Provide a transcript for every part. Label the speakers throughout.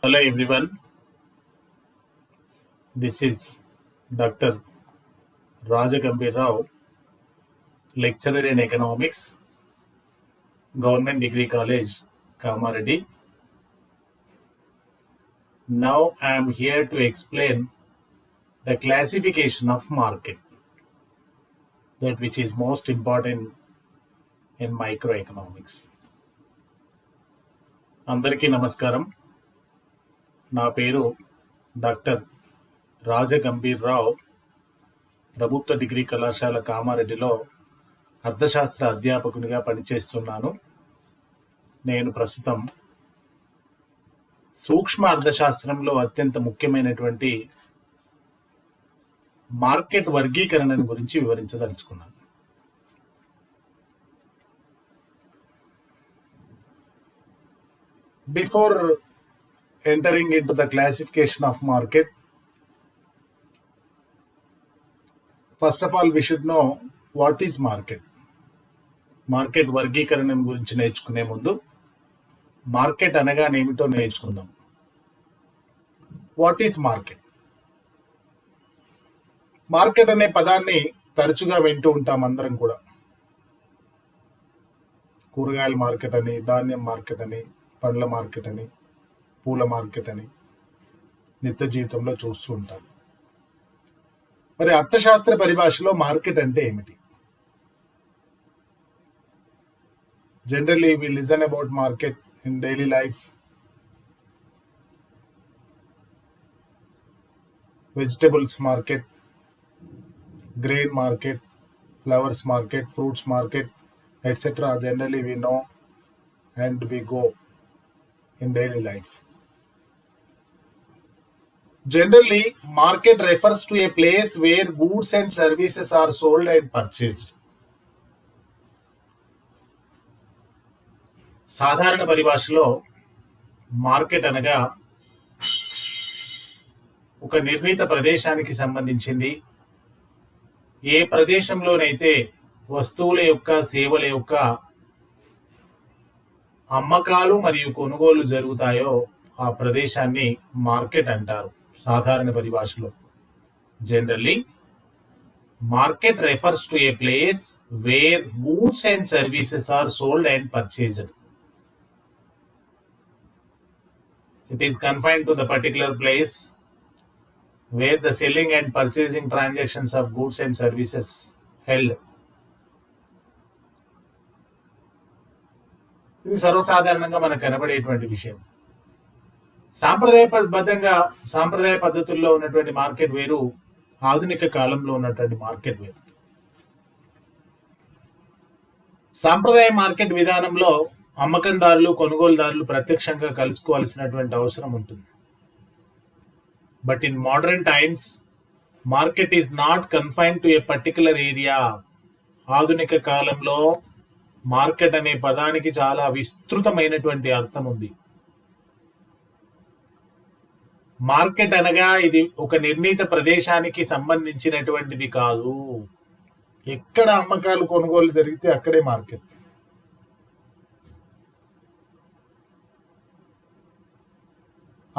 Speaker 1: Hello everyone, this is Dr. Rajagambir Rao, lecturer in economics, Government Degree College, Kamareddy. Now I am here to explain the classification of market, that which is most important in microeconomics. అందరికీ నమస్కారం. నా పేరు doctor రాజగంభీర్ రావు. ప్రభుత్వ degree కళాశాల కామారెడ్డిలో అర్థశాస్త్ర అధ్యాపకునిగా పనిచేస్తున్నాను. నేను ప్రస్తుతం సూక్ష్మ అర్థశాస్త్రంలో అత్యంత ముఖ్యమైనటువంటి మార్కెట్ వర్గీకరణను గురించి వివరించదలుచుకున్నాను. Before entering into the classification of market, first of all we should know what is market. Market వర్గీకరణ గురించి నేర్చుకునే ముందు మార్కెట్ అనగా ఏమిటో నేర్చుకుందాం. What is market? మార్కెట్ అనే పదాన్ని తరచుగా వింటూ ఉంటాం అందరం కూడా. కూరగాయల మార్కెట్ అని, ధాన్యం మార్కెట్ అని, పండ్ల మార్కెట్ అని, పూల మార్కెట్ అని నిత్య జీవితంలో చూస్తూ ఉంటాం. మరి అర్థశాస్త్ర పరిభాషలో మార్కెట్ అంటే ఏమిటి? Generally, we listen about market in daily life. Vegetables market, grain market, flowers market, fruits market, etc. Generally, we know and we go in daily life. Generally, market refers to a place where goods and services are sold and purchased. సాధారణ పరిభాషలో market అనగా ఒక నిర్ణీత ప్రదేశానికి సంబంధించింది. ఏ ప్రదేశంలోనైతే వస్తువుల యొక్క, సేవల యొక్క అమ్మకాలు మరియు కొనుగోలు జరుగుతాయో ఆ ప్రదేశాన్ని మార్కెట్ అంటారు సాధారణ పరిభాషలో. Generally market refers to a place where goods and services are sold and purchased. It is confined to the particular place where the selling and purchasing transactions of goods and services held. ఇది సర్వసాధారణంగా మనకు కనబడేటువంటి విషయం. సాంప్రదాయ పద్ధతుల్లో ఉన్నటువంటి market వేరు, ఆధునిక కాలంలో ఉన్నటువంటి మార్కెట్ వేరు. సాంప్రదాయ మార్కెట్ విధానంలో అమ్మకందారులు, కొనుగోలుదారులు ప్రత్యక్షంగా కలుసుకోవాల్సినటువంటి అవసరం ఉంటుంది. But in modern times market is not confined to A particular area. ఆధునిక కాలంలో మార్కెట్ అనే పదానికి చాలా విస్తృతమైనటువంటి అర్థం ఉంది. మార్కెట్ అనగా ఇది ఒక నిర్ణీత ప్రదేశానికి సంబంధించినటువంటిది కాదు. ఎక్కడ అమ్మకాలు కొనుగోలు జరిగితే అక్కడే మార్కెట్.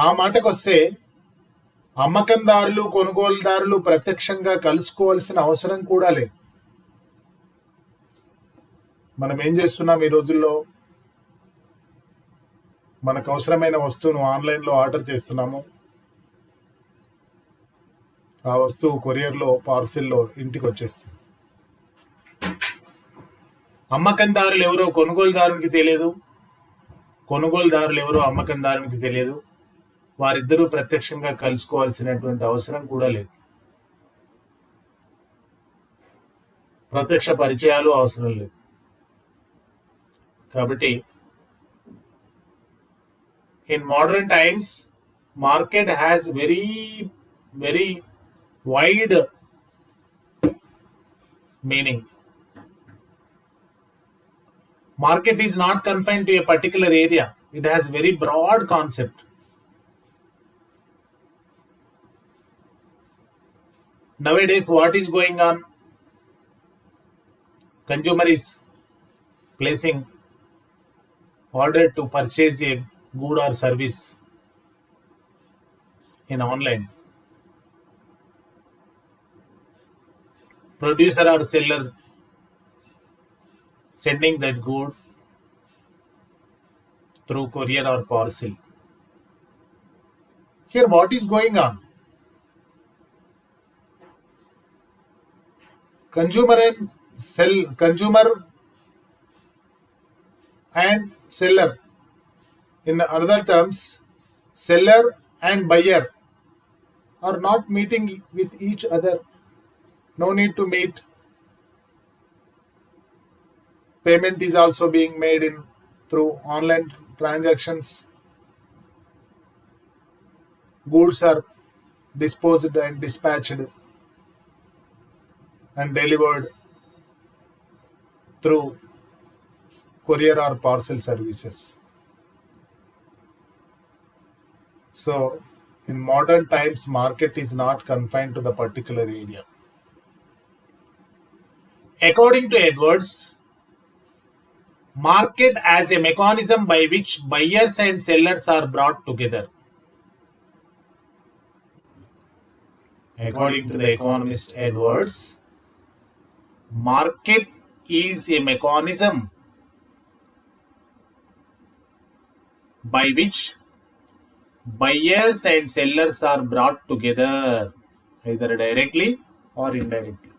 Speaker 1: ఆ మాటకొస్తే అమ్మకందారులు, కొనుగోలుదారులు ప్రత్యక్షంగా కలుసుకోవాల్సిన అవసరం కూడా లేదు. మనం ఏం చేస్తున్నాం ఈ రోజుల్లో? మనకు అవసరమైన వస్తువును ఆన్లైన్లో ఆర్డర్ చేస్తున్నాము. ఆ వస్తువు కొరియర్లో, పార్సిల్లో ఇంటికి వచ్చేస్తుంది. అమ్మకందారులు ఎవరో కొనుగోలుదారునికి తెలియదు, కొనుగోలుదారులు ఎవరో అమ్మకందారునికి తెలియదు. వారిద్దరూ ప్రత్యక్షంగా కలుసుకోవాల్సినటువంటి అవసరం కూడా లేదు. ప్రత్యక్ష పరిచయాలు అవసరం లేదు. కాబట్టి in modern times market has very wide meaning. Market is not confined to a particular area. It has very broad concept. Nowadays what is going on? Consumer is placing order to purchase a good or service in online. Producer or seller sending that good through courier or parcel. Here, what is going on? Consumer and seller. In other terms, seller and buyer are not meeting with each other. No need to meet. Payment is also being made through online transactions. Goods are disposed and dispatched and delivered through courier or parcel services. So, in modern times, market is not confined to the particular area. According to Edwards, market as a mechanism by which buyers and sellers are brought together. According to the economist Edwards, market is a mechanism by which buyers and sellers are brought together, either directly or indirectly.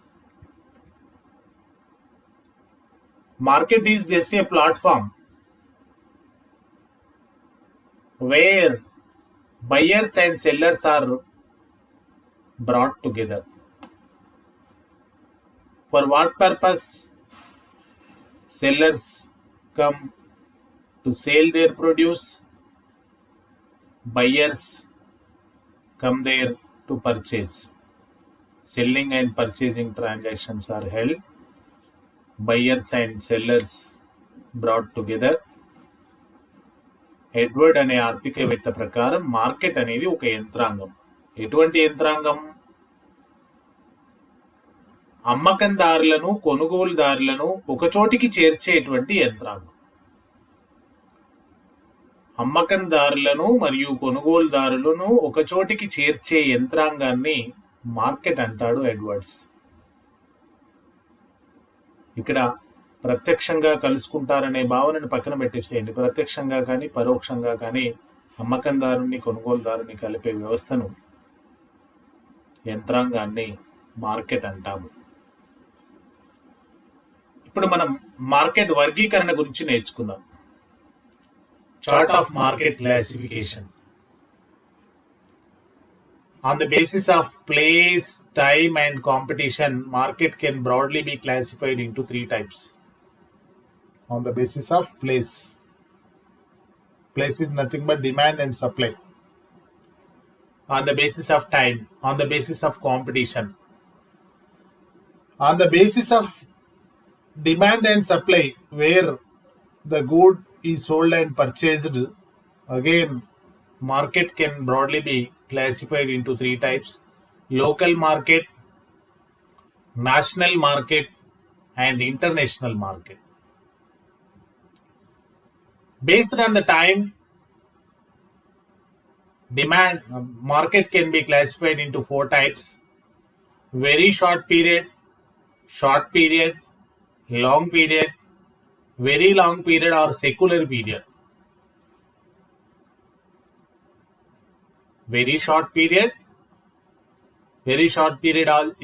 Speaker 1: Market is just a platform where buyers and sellers are brought together. For what purpose? Sellers come to sell their produce. Buyers come there to purchase. Selling and purchasing transactions are held. Buyers and sellers brought together. Edward అనే ఆర్థికవేత్త ప్రకారం market అనేది ఒక యంత్రాంగం. ఎటువంటి యంత్రాంగం? అమ్మకందారులను కొనుగోలుదారులను ఒకచోటికి చేర్చేటువంటి యంత్రాంగం. అమ్మకందారులను మరియు కొనుగోలుదారులను ఒకచోటికి చేర్చే యంత్రాంగాన్ని మార్కెట్ అంటాడు ఎడ్వర్డ్స్. ఇక్కడ ప్రత్యక్షంగా కలుసుకుంటారనే భావనని పక్కన పెట్టేసేయండి. ప్రత్యక్షంగా కానీ పరోక్షంగా కానీ అమ్మకందారుని కొనుగోలుదారుని కలిపే వ్యవస్థను, యంత్రాంగాన్ని మార్కెట్ అంటాము. ఇప్పుడు మనం మార్కెట్ వర్గీకరణ గురించి నేర్చుకుందాం. Chart of market classification. On the basis of place, time and competition, market can broadly be classified into three types. On the basis of place. Place is nothing but demand and supply. On the basis of time, on the basis of competition. On the basis of demand and supply, where the good is sold and purchased, again, market can broadly be classified into three types: local market, national market, and international market. Based on the time, demand market can be classified into four types: very short period, long period, very long period or secular period. Very short period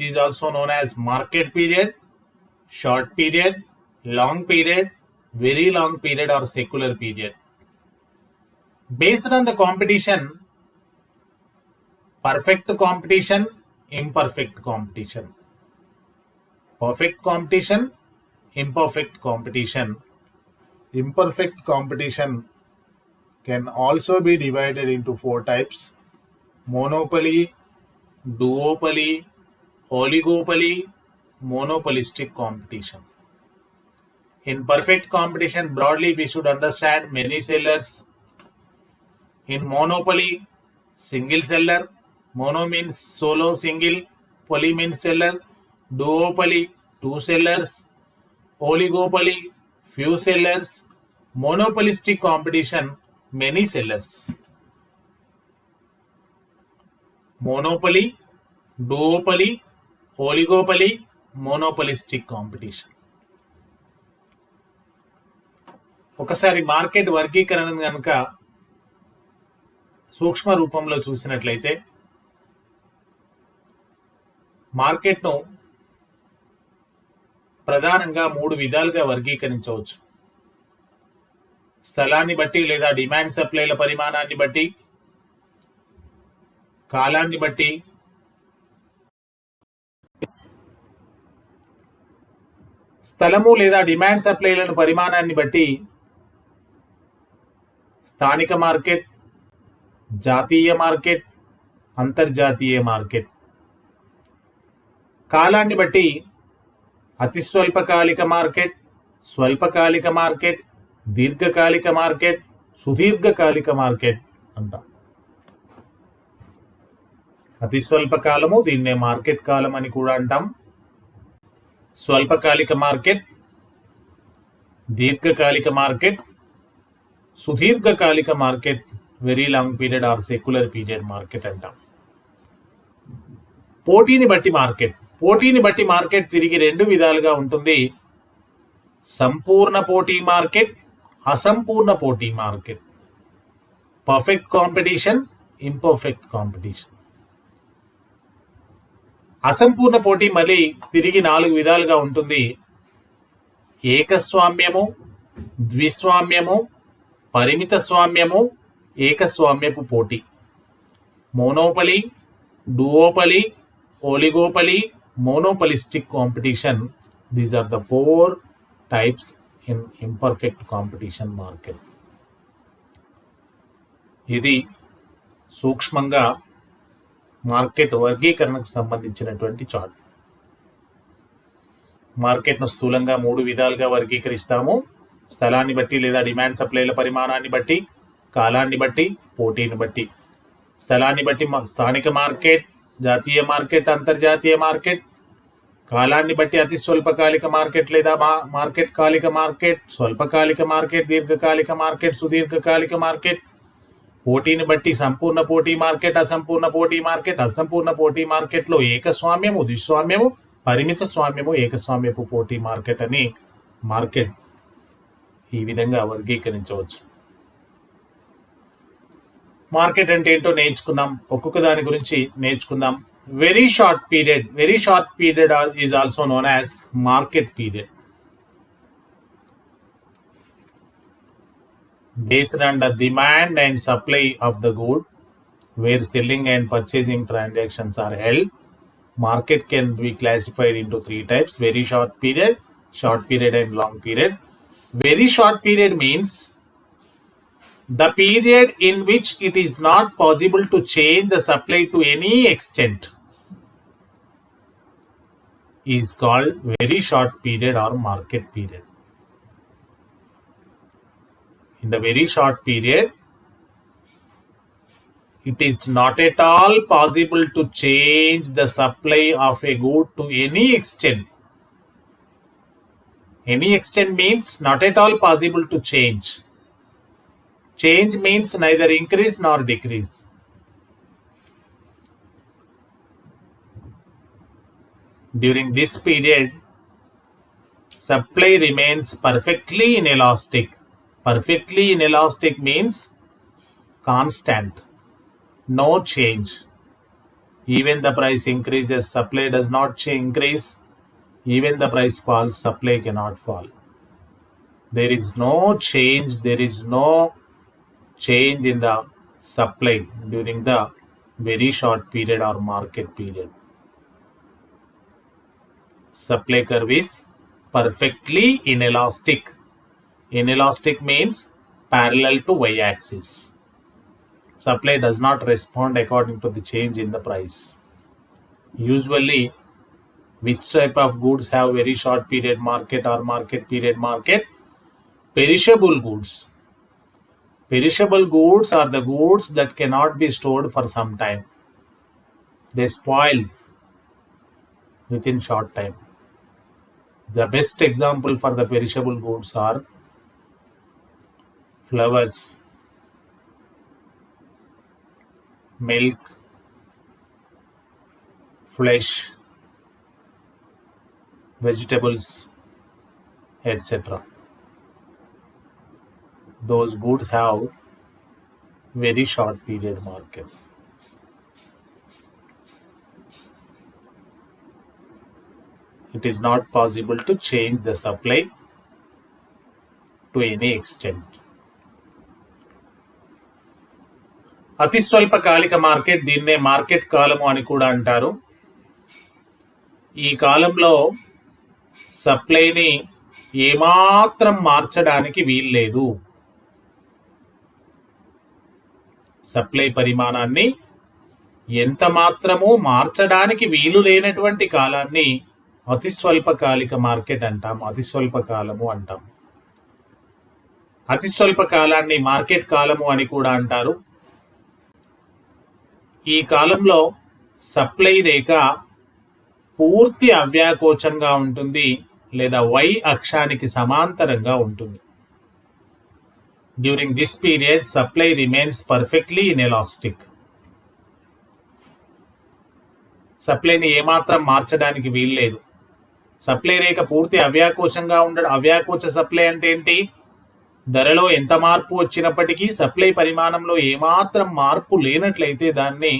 Speaker 1: is also known as market period, short period, long period, very long period or secular period. Based on the competition, perfect competition, imperfect competition. Perfect competition, imperfect competition. Imperfect competition can also be divided into four types: monopoly, duopoly, oligopoly, monopolistic competition. In perfect competition, broadly we should understand many sellers. In monopoly, single seller. Mono means solo, single. Poly means seller. Duopoly, two sellers. Oligopoly, few sellers. Monopolistic competition, many sellers. Monopoly, duopoly, oligopoly, monopolistic competition. ఒకసారి market వర్గీకరణను కనుక సూక్ష్మ రూపంలో చూసినట్లయితే మార్కెట్ను ప్రధానంగా 3 విధాలుగా వర్గీకరించవచ్చు. స్థలాన్ని బట్టి లేదా డిమాండ్ సప్లైల పరిమాణాన్ని బట్టి, కాలాన్ని బట్టి, స్థలము లేదా డిమాండ్ సప్లైలను పరిమాణాన్ని బట్టి స్థానిక మార్కెట్, జాతీయ మార్కెట్, అంతర్జాతీయ మార్కెట్. కాలాన్ని బట్టి అతి స్వల్పకాలిక మార్కెట్, స్వల్పకాలిక మార్కెట్, దీర్ఘకాలిక మార్కెట్, సుదీర్ఘకాలిక మార్కెట్ అంటాం. అతి స్వల్ప కాలము, దీన్నే మార్కెట్ కాలం అని కూడా అంటాం. స్వల్పకాలిక మార్కెట్, దీర్ఘకాలిక మార్కెట్, సుదీర్ఘకాలిక market, very long period or secular period market అంటాం. పోటీని బట్టి మార్కెట్. పోటీని బట్టి మార్కెట్ తిరిగి 2 విధాలుగా ఉంటుంది. సంపూర్ణ పోటీ మార్కెట్, అసంపూర్ణ పోటీ market. Perfect competition, imperfect competition. అసంపూర్ణ పోటీ మళ్ళీ తిరిగి 4 విధాలుగా ఉంటుంది. ఏకస్వామ్యము, ద్విస్వామ్యము, పరిమిత స్వామ్యము, ఏకస్వామ్యపు పోటీ. Monopoly, duopoly, oligopoly, monopolistic competition. These are the 4 types in imperfect competition market. ఇది సూక్ష్మంగా మార్కెట్ వర్గీకరణకు సంబంధించినటువంటి చార్ట్. మార్కెట్ను స్థూలంగా 3 విధాలుగా వర్గీకరిస్తాము. స్థలాన్ని బట్టి లేదా డిమాండ్ సప్లైల పరిమాణాన్ని బట్టి, కాలాన్ని బట్టి, పోటీని బట్టి. స్థలాన్ని బట్టి స్థానిక మార్కెట్, జాతీయ మార్కెట్, అంతర్జాతీయ మార్కెట్. కాలాన్ని బట్టి అతి స్వల్పకాలిక మార్కెట్ లేదా మార్కెట్ కాలిక మార్కెట్, స్వల్పకాలిక మార్కెట్, దీర్ఘకాలిక మార్కెట్, సుదీర్ఘకాలిక మార్కెట్. పోటీని బట్టి సంపూర్ణ పోటీ మార్కెట్, అసంపూర్ణ పోటీ మార్కెట్. అసంపూర్ణ పోటీ మార్కెట్లో ఏకస్వామ్యము, ద్విస్వామ్యము, పరిమిత స్వామ్యము, ఏకస్వామ్యపు పోటీ మార్కెట్ అని మార్కెట్ ఈ విధంగా వర్గీకరించవచ్చు. మార్కెట్ అంటే ఏంటో నేర్చుకున్నాం. ఒక్కొక్క దాని గురించి నేర్చుకుందాం. Very short period is also known as market period. Based on the demand and supply of the good, where selling and purchasing transactions are held, market can be classified into 3 types: very short period and long period. Very short period means the period in which it is not possible to change the supply to any extent is called very short period or market period. In the very short period, it is not at all possible to change the supply of a good to any extent. Any extent means not at all possible to change. Change means neither increase nor decrease. During this period, supply remains perfectly inelastic. Perfectly inelastic means constant, no change. Even the price increases, supply does not increase. Even the price falls, supply cannot fall. There is no change in the supply during the very short period or market period. Supply curve is perfectly inelastic. Inelastic means parallel to y-axis. Supply does not respond according to the change in the price. Usually, which type of goods have very short period market or market period market? Perishable goods. Perishable goods are the goods that cannot be stored for some time. They spoil within short time. The best example for the perishable goods are flowers, milk, flesh, vegetables, etc. Those goods have very short period market. It is not possible to change the supply to any extent. అతి స్వల్పకాలిక market, దీన్నే market కాలము అని కూడా అంటారు. ఈ కాలంలో సప్లైని ఏమాత్రం మార్చడానికి వీల్లేదు. సప్లై పరిమాణాన్ని ఎంత మాత్రమూ మార్చడానికి వీలు లేనటువంటి కాలాన్ని అతి స్వల్పకాలిక మార్కెట్ అంటాం, అతి స్వల్ప కాలము అంటాం. అతి స్వల్ప కాలాన్ని మార్కెట్ కాలము అని కూడా అంటారు. ఈ కాలంలో సప్లై రేఖ పూర్తి అవ్యాకోచంగా ఉంటుంది లేదా వై అక్షానికి సమాంతరంగా ఉంటుంది. During this period supply remains perfectly inelastic. సప్లైని ఏమాత్రం మార్చడానికి వీల్లేదు. సప్లై రేఖ పూర్తి అవ్యాకోచంగా ఉండడం. అవ్యాకోచ సప్లై అంటే ఏంటి? ధరలో ఎంత మార్పు వచ్చినప్పటికీ సప్లై పరిమాణంలో ఏమాత్రం మార్పు లేనట్లయితే దాన్ని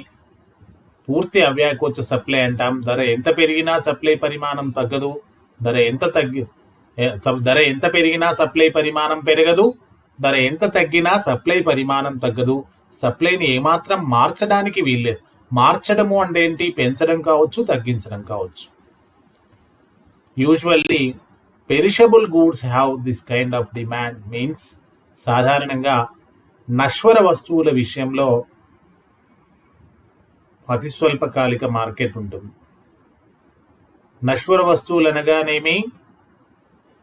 Speaker 1: పూర్తి అవ్యాకోచ సప్లై అంటాం. ధర ఎంత పెరిగినా సప్లై పరిమాణం తగ్గదు, ధర ఎంత పెరిగినా సప్లై పరిమాణం పెరగదు, ధర ఎంత తగ్గినా సప్లై పరిమాణం తగ్గదు. సప్లైని ఏమాత్రం మార్చడానికి వీల్లేదు. మార్చడము అంటే ఏంటి? పెంచడం కావచ్చు, తగ్గించడం కావచ్చు. Usually perishable goods have this kind of demand. Means సాధారణంగా నశ్వర వస్తువుల విషయంలో అతి స్వల్పకాలిక మార్కెట్ ఉంటుంది. నశ్వర వస్తువులు అనగానేమి?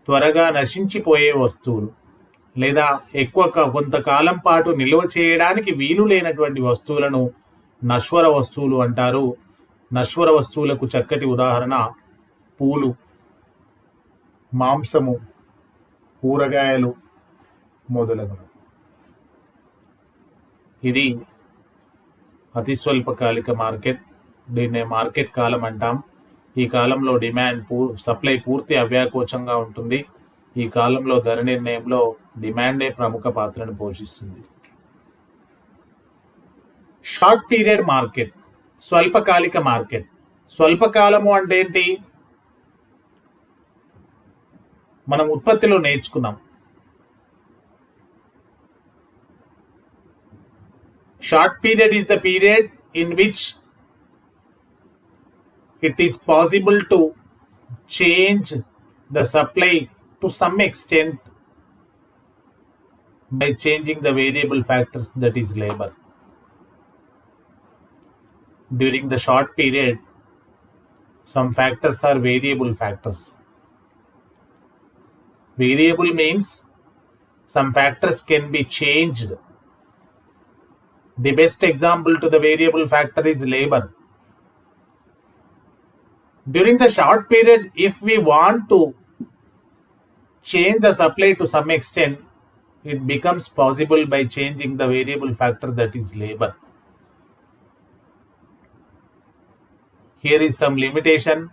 Speaker 1: త్వరగా నశించిపోయే వస్తువులు లేదా కొంతకాలం పాటు నిల్వ చేయడానికి వీలు లేనటువంటి వస్తువులను నశ్వర వస్తువులు అంటారు. నశ్వర వస్తువులకు చక్కటి ఉదాహరణ పూలు, మాంసము, కూరగాయలు మొదలగునవి. ఇది అతి స్వల్పకాలిక మార్కెట్. దీన్నే మార్కెట్ కాలం అంటాం. ఈ కాలంలో సప్లై పూర్తి అవ్యాకోచంగా ఉంటుంది. ఈ కాలంలో ధర నిర్ణయంలో డిమాండే ప్రముఖ పాత్రను పోషిస్తుంది. షార్ట్ పీరియడ్ మార్కెట్, స్వల్పకాలిక మార్కెట్. స్వల్పకాలము అంటే ఏంటి? మనం ఉత్పత్తిలో నేర్చుకున్నాం. Short period is the period in which it is possible to change the supply to some extent by changing the variable factors, that is labor. During the short period, some factors are variable factors. Variable means some factors can be changed. The best example to the variable factor is labor. During the short period, if we want to change the supply to some extent, it becomes possible by changing the variable factor, that is labor. Here is some limitation.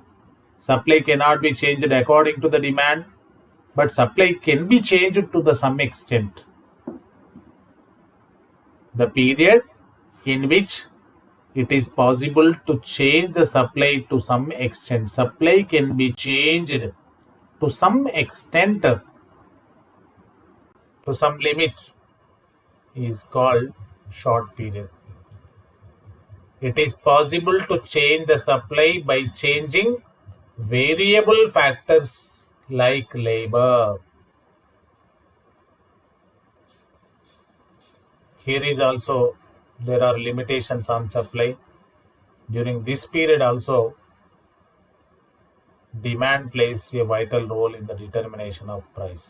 Speaker 1: Supply cannot be changed according to the demand, but supply can be changed to the some extent. The period in which it is possible to change the supply to some extent. Supply can be changed to some extent, to some limit, is called short period. It is possible to change the supply by changing variable factors like labor. Here is also, there are limitations on supply. During this period also, demand plays a vital role in the determination of price.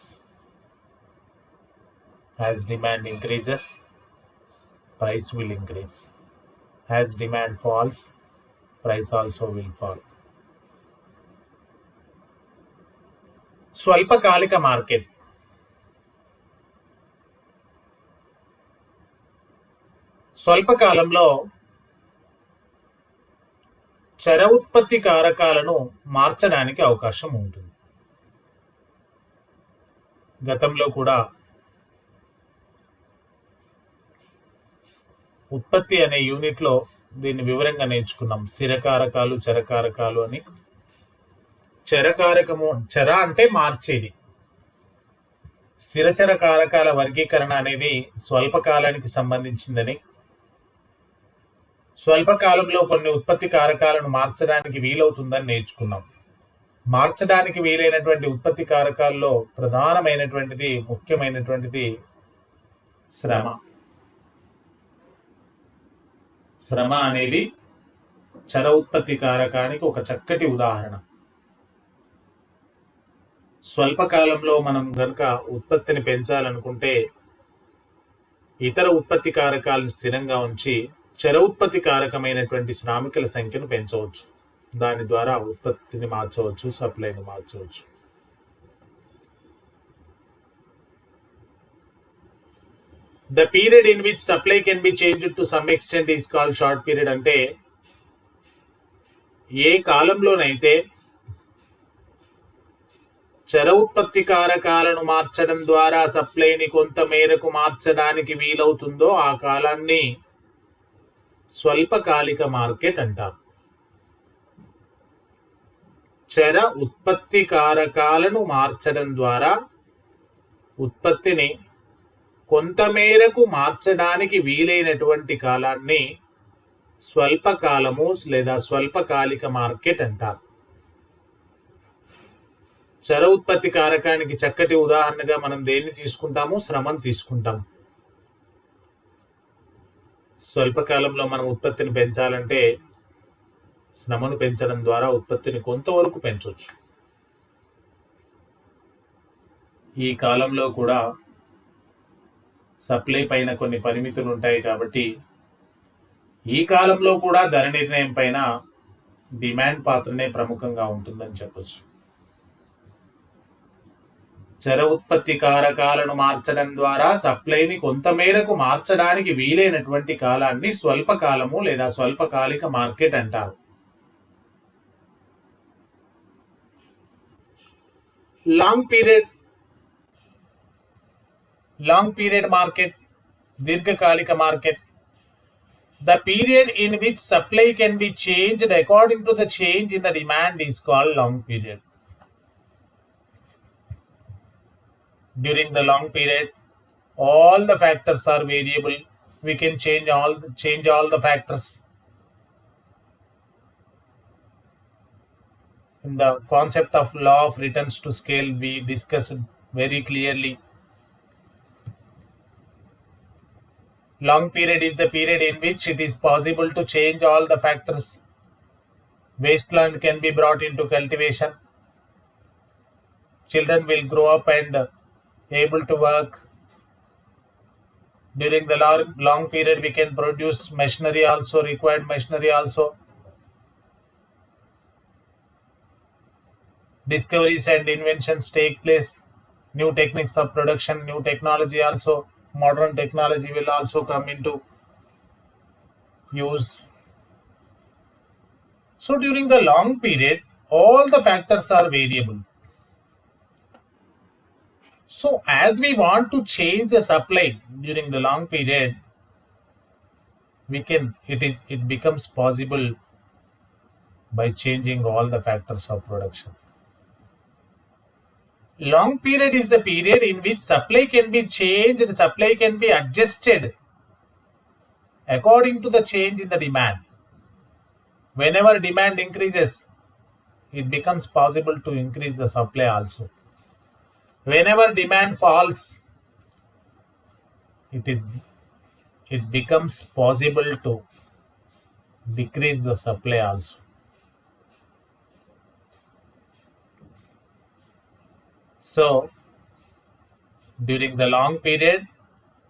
Speaker 1: As demand increases, price will increase. As demand falls, price also will fall. స్వల్పకాలిక market. స్వల్పకాలంలో చర ఉత్పత్తి కారకాలను మార్చడానికి అవకాశం ఉంటుంది. గతంలో కూడా ఉత్పత్తి అనే యూనిట్లో దీన్ని వివరంగా నేర్చుకున్నాం. స్థిరకారకాలు, చరకారకాలు అని. చరకారకము, చర అంటే మార్చేది. స్థిరచర కారకాల వర్గీకరణ అనేది స్వల్పకాలానికి సంబంధించిందని, స్వల్పకాలంలో కొన్ని ఉత్పత్తి కారకాలను మార్చడానికి వీలవుతుందని నేర్చుకున్నాం. మార్చడానికి వీలైనటువంటి ఉత్పత్తి కారకాల్లో ప్రధానమైనటువంటిది, ముఖ్యమైనటువంటిది శ్రమ. శ్రమ అనేది చర ఉత్పత్తి కారకానికి ఒక చక్కటి ఉదాహరణ. స్వల్పకాలంలో మనం గనుక ఉత్పత్తిని పెంచాలనుకుంటే ఇతర ఉత్పత్తి కారకాలను స్థిరంగా ఉంచి చర ఉత్పత్తి కారకమైనటువంటి శ్రామికుల సంఖ్యను పెంచవచ్చు. దాని ద్వారా ఉత్పత్తిని మార్చవచ్చు, సప్లైని మార్చవచ్చు. The period in which supply can be changed to some extent is called short period. అంటే ఏ కాలంలోనైతే చర ఉత్పత్తి కారకాలను మార్చడం ద్వారా సప్లైని కొంత మేరకు మార్చడానికి వీలవుతుందో ఆ కాలాన్ని స్వల్పకాలిక మార్కెట్ అంటారు. చర ఉత్పత్తి కారకాలను మార్చడం ద్వారా ఉత్పత్తిని కొంతమేరకు మార్చడానికి వీలైనటువంటి కాలాన్ని స్వల్పకాలము లేదా స్వల్పకాలిక మార్కెట్ అంటారు. చర ఉత్పత్తి కారకానికి చక్కటి ఉదాహరణగా మనం దేన్ని తీసుకుంటాము? శ్రమను తీసుకుంటాం. స్వల్పకాలంలో మనం ఉత్పత్తిని పెంచాలంటే శ్రమను పెంచడం ద్వారా ఉత్పత్తిని కొంతవరకు పెంచవచ్చు. ఈ కాలంలో కూడా సప్లై పైన కొన్ని పరిమితులు ఉంటాయి కాబట్టి ఈ కాలంలో కూడా ధర నిర్ణయం పైన డిమాండ్ పాత్రనే ప్రముఖంగా ఉంటుందని చెప్పొచ్చు. చర ఉత్పత్తి కారకాలను మార్చడం ద్వారా సప్లైని కొంతమేరకు మార్చడానికి వీలైనటువంటి కాలాన్ని స్వల్పకాలము లేదా స్వల్పకాలిక మార్కెట్ అంటారు. లాంగ్ పీరియడ్ మార్కెట్, దీర్ఘకాలిక market. The period in which supply can be changed according to the change in the demand is called long period. During the long period, all the factors are variable. We can change all the factors. In the concept of law of returns to scale, we discussed very clearly. Long period is the period in which it is possible to change all the factors. Wasteland can be brought into cultivation. Children will grow up and able to work. During the long period, we can produce machinery also, required machinery also. Discoveries and inventions take place. New techniques of production, new technology also. Modern technology will also come into use. So during the long period, all the factors are variable. So as we want to change the supply during the long period, it becomes possible by changing all the factors of production. Long period is the period in which supply can be changed, supply can be adjusted according to the change in the demand. Whenever demand increases, it becomes possible to increase the supply also. Whenever demand falls, it becomes possible to decrease the supply also. So, during the long period,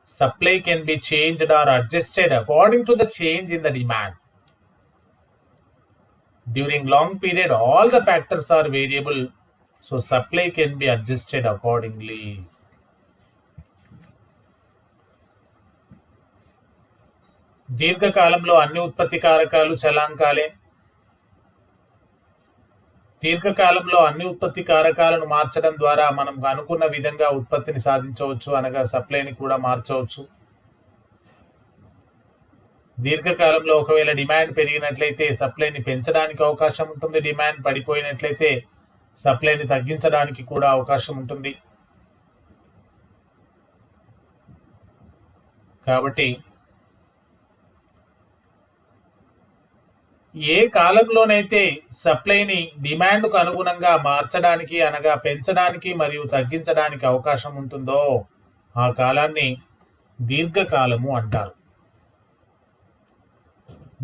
Speaker 1: supply can be changed or adjusted according to the change in the demand. During long period, all the factors are variable, so supply can be adjusted accordingly. దీర్ఘకాలంలో అన్ని ఉత్పత్తి కారకాలు చలాంకాలే. దీర్ఘకాలంలో అన్ని ఉత్పత్తి కారకాలను మార్చడం ద్వారా మనం అనుకున్న విధంగా ఉత్పత్తిని సాధించవచ్చు, అనగా సప్లైని కూడా మార్చవచ్చు. దీర్ఘకాలంలో ఒకవేళ డిమాండ్ పెరిగినట్లయితే సప్లైని పెంచడానికి అవకాశం ఉంటుంది, డిమాండ్ పడిపోయినట్లయితే సప్లైని తగ్గించడానికి కూడా అవకాశం ఉంటుంది. కాబట్టి ఏ కాలంలోనైతే సప్లైని డిమాండ్కు అనుగుణంగా మార్చడానికి అనగా పెంచడానికి మరియు తగ్గించడానికి అవకాశం ఉంటుందో ఆ కాలాన్ని దీర్ఘకాలము అంటారు.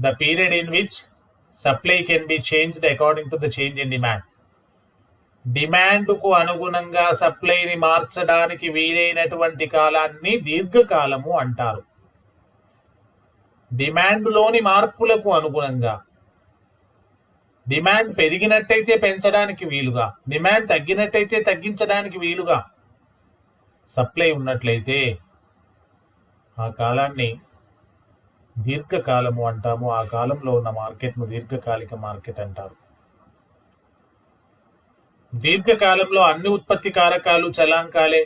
Speaker 1: The period in which supply can be changed according to the change in demand. డిమాండ్కు అనుగుణంగా సప్లైని మార్చడానికి వీలైనటువంటి కాలాన్ని దీర్ఘకాలము అంటారు. డిమాండ్లోని మార్పులకు అనుగుణంగా డిమాండ్ పెరిగినట్టయితే పెంచడానికి వీలుగా, డిమాండ్ తగ్గినట్టయితే తగ్గించడానికి వీలుగా సప్లై ఉన్నట్లయితే ఆ కాలాన్ని దీర్ఘకాలము అంటాము. ఆ కాలంలో ఉన్న మార్కెట్ను దీర్ఘకాలిక మార్కెట్ అంటారు. దీర్ఘకాలంలో అన్ని ఉత్పత్తి కారకాలు చలాంకాలే.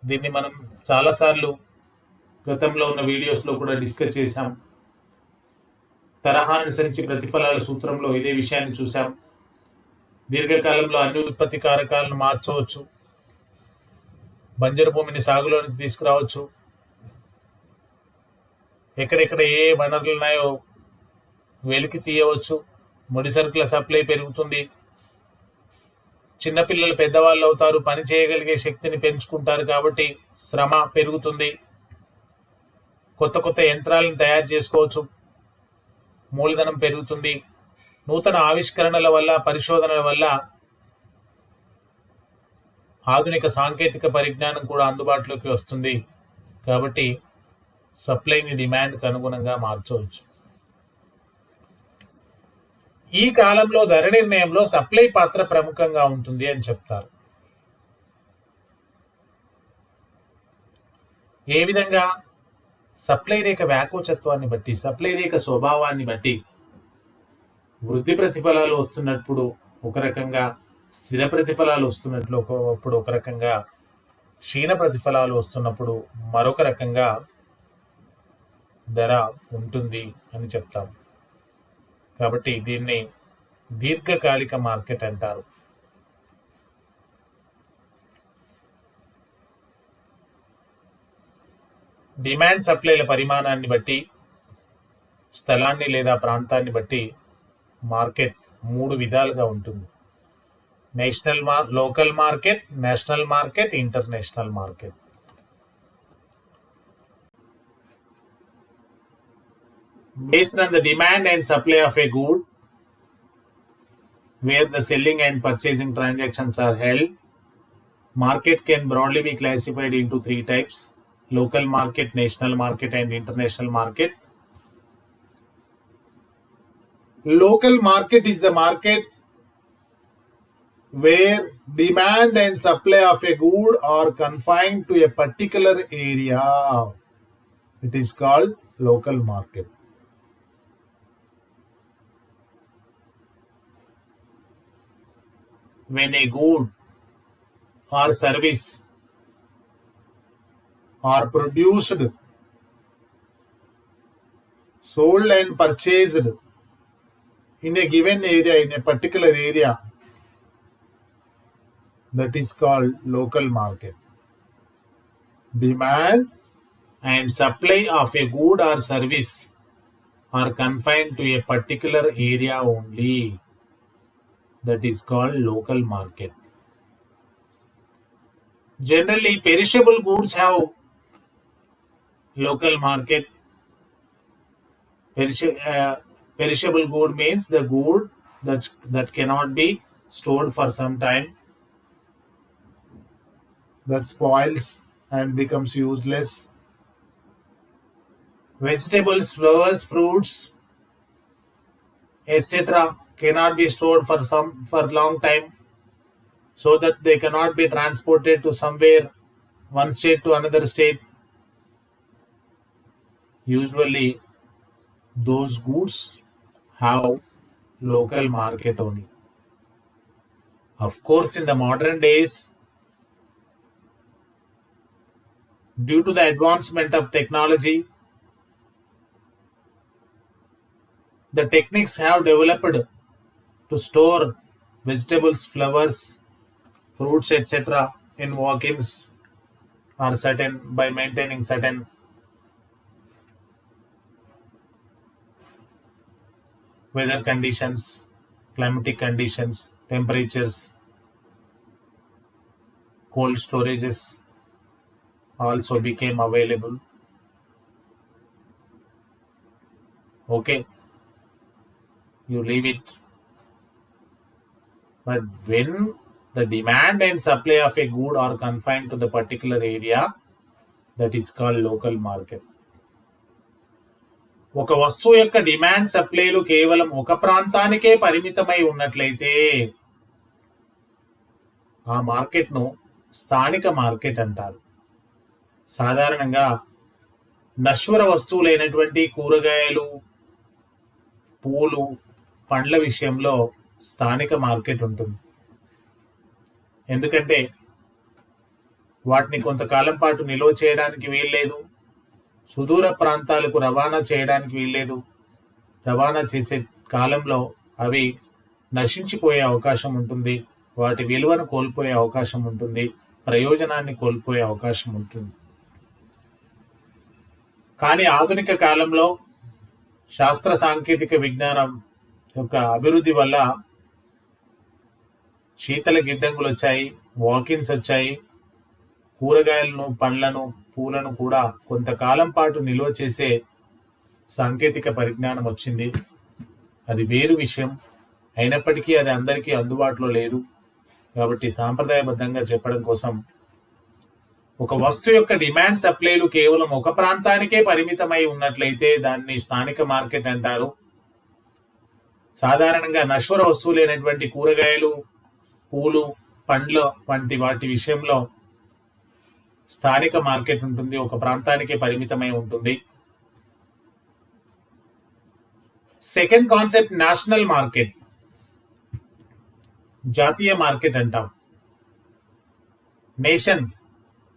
Speaker 1: దీన్ని మనం చాలాసార్లు గతంలో ఉన్న వీడియోస్లో కూడా డిస్కస్ చేశాం. తరహాను అనుసరించి ప్రతిఫలాల సూత్రంలో ఇదే విషయాన్ని చూసాం. దీర్ఘకాలంలో అన్ని ఉత్పత్తి కారకాలను మార్చవచ్చు, బంజరు భూమిని సాగులోనికి తీసుకురావచ్చు, ఎక్కడెక్కడ ఏ వనరులు ఉన్నాయో వెలికి తీయవచ్చు, ముడి సరుకుల సప్లై పెరుగుతుంది, చిన్నపిల్లలు పెద్దవాళ్ళు అవుతారు, పని చేయగలిగే శక్తిని పెంచుకుంటారు కాబట్టి శ్రమ పెరుగుతుంది, కొత్త కొత్త యంత్రాలను తయారు చేసుకోవచ్చు, మూలధనం పెరుగుతుంది, నూతన ఆవిష్కరణల వల్ల పరిశోధనల వల్ల ఆధునిక సాంకేతిక పరిజ్ఞానం కూడా అందుబాటులోకి వస్తుంది. కాబట్టి సప్లైని డిమాండ్కి అనుగుణంగా మార్చవచ్చు. ఈ కాలంలో ధర నిర్ణయంలో సప్లై పాత్ర ప్రముఖంగా ఉంటుంది అని చెప్తారు. ఏ విధంగా? సప్లై రేఖ వ్యాకోచత్వాన్ని బట్టి, సప్లై రేఖ స్వభావాన్ని బట్టి వృద్ధి ప్రతిఫలాలు వస్తున్నప్పుడు ఒక రకంగా, స్థిర ప్రతిఫలాలు వస్తున్నప్పుడు ఒక రకంగా, క్షీణ ప్రతిఫలాలు వస్తున్నప్పుడు మరొక రకంగా ధర ఉంటుంది అని చెప్తాం. కాబట్టి దీన్ని దీర్ఘకాలిక మార్కెట్ అంటారు. డిమాండ్ సప్లైల పరిమాణాన్ని బట్టి, స్థలాన్ని లేదా ప్రాంతాన్ని బట్టి మార్కెట్ 3 విధాలుగా ఉంటుంది. Local market, national market, international market. Based on the demand and supply of a good, where the selling and purchasing transactions are held, market can broadly be classified into 3 types: local market, national market, and international market. Local market is the market where demand and supply of a good are confined to a particular area. It is called local market. When a good or service are produced, sold and purchased in a given area, in a particular area, that is called local market. Demand and supply of a good or service are confined to a particular area only. That is called local market. Generally, perishable goods have local market. Perishable good means the good that cannot be stored for some time, that spoils and becomes useless. Vegetables, flowers, fruits, etc. cannot be stored for long time, so that they cannot be transported to somewhere, one state to another state. Usually those goods have local market only. Of course, in the modern days, due to the advancement of technology, the techniques have developed to store vegetables, flowers, fruits, etc. in walk-ins or by maintaining certain weather conditions, climatic conditions, temperatures, cold storages also became available. Okay, you leave it. But when the demand and supply of a good are confined to the particular area, that is called local market. ఒక వస్తువు యొక్క demand సప్లైలు కేవలం ఒక ప్రాంతానికే పరిమితమై ఉన్నట్లయితే ఆ మార్కెట్ను స్థానిక మార్కెట్ అంటారు. సాధారణంగా నశ్వర వస్తువులైనటువంటి కూరగాయలు, పూలు, పండ్ల విషయంలో స్థానిక మార్కెట్ ఉంటుంది. ఎందుకంటే వాటిని కొంతకాలం పాటు నిల్వ చేయడానికి వీల్లేదు, సుదూర ప్రాంతాలకు రవాణా చేయడానికి వీల్లేదు. రవాణా చేసే కాలంలో అవి నశించిపోయే అవకాశం ఉంటుంది, వాటి విలువను కోల్పోయే అవకాశం ఉంటుంది, ప్రయోజనాన్ని కోల్పోయే అవకాశం ఉంటుంది. కానీ ఆధునిక కాలంలో శాస్త్ర సాంకేతిక విజ్ఞానం యొక్క అభివృద్ధి వల్ల శీతల గిడ్డంగులు వచ్చాయి, వాకిన్స్ వచ్చాయి, కూరగాయలను, పండ్లను, పూలను కూడా కొంతకాలం పాటు నిల్వ చేసే సాంకేతిక పరిజ్ఞానం వచ్చింది. అది వేరు విషయం. అయినప్పటికీ అది అందరికీ అందుబాటులో లేదు. కాబట్టి సాంప్రదాయబద్ధంగా చెప్పడం కోసం ఒక వస్తువు యొక్క డిమాండ్ సప్లైలు కేవలం ఒక ప్రాంతానికే పరిమితమై ఉన్నట్లయితే దాన్ని స్థానిక మార్కెట్ అంటారు. సాధారణంగా నశ్వర వస్తువులైనటువంటి కూరగాయలు, పూలు, పండ్ల వంటి వాటి విషయంలో స్థానిక మార్కెట్ ఉంటుంది, ఒక ప్రాంతానికే పరిమితమై ఉంటుంది. సెకండ్ కాన్సెప్ట్ నేషనల్ మార్కెట్, జాతీయ మార్కెట్ అంటాం. Nation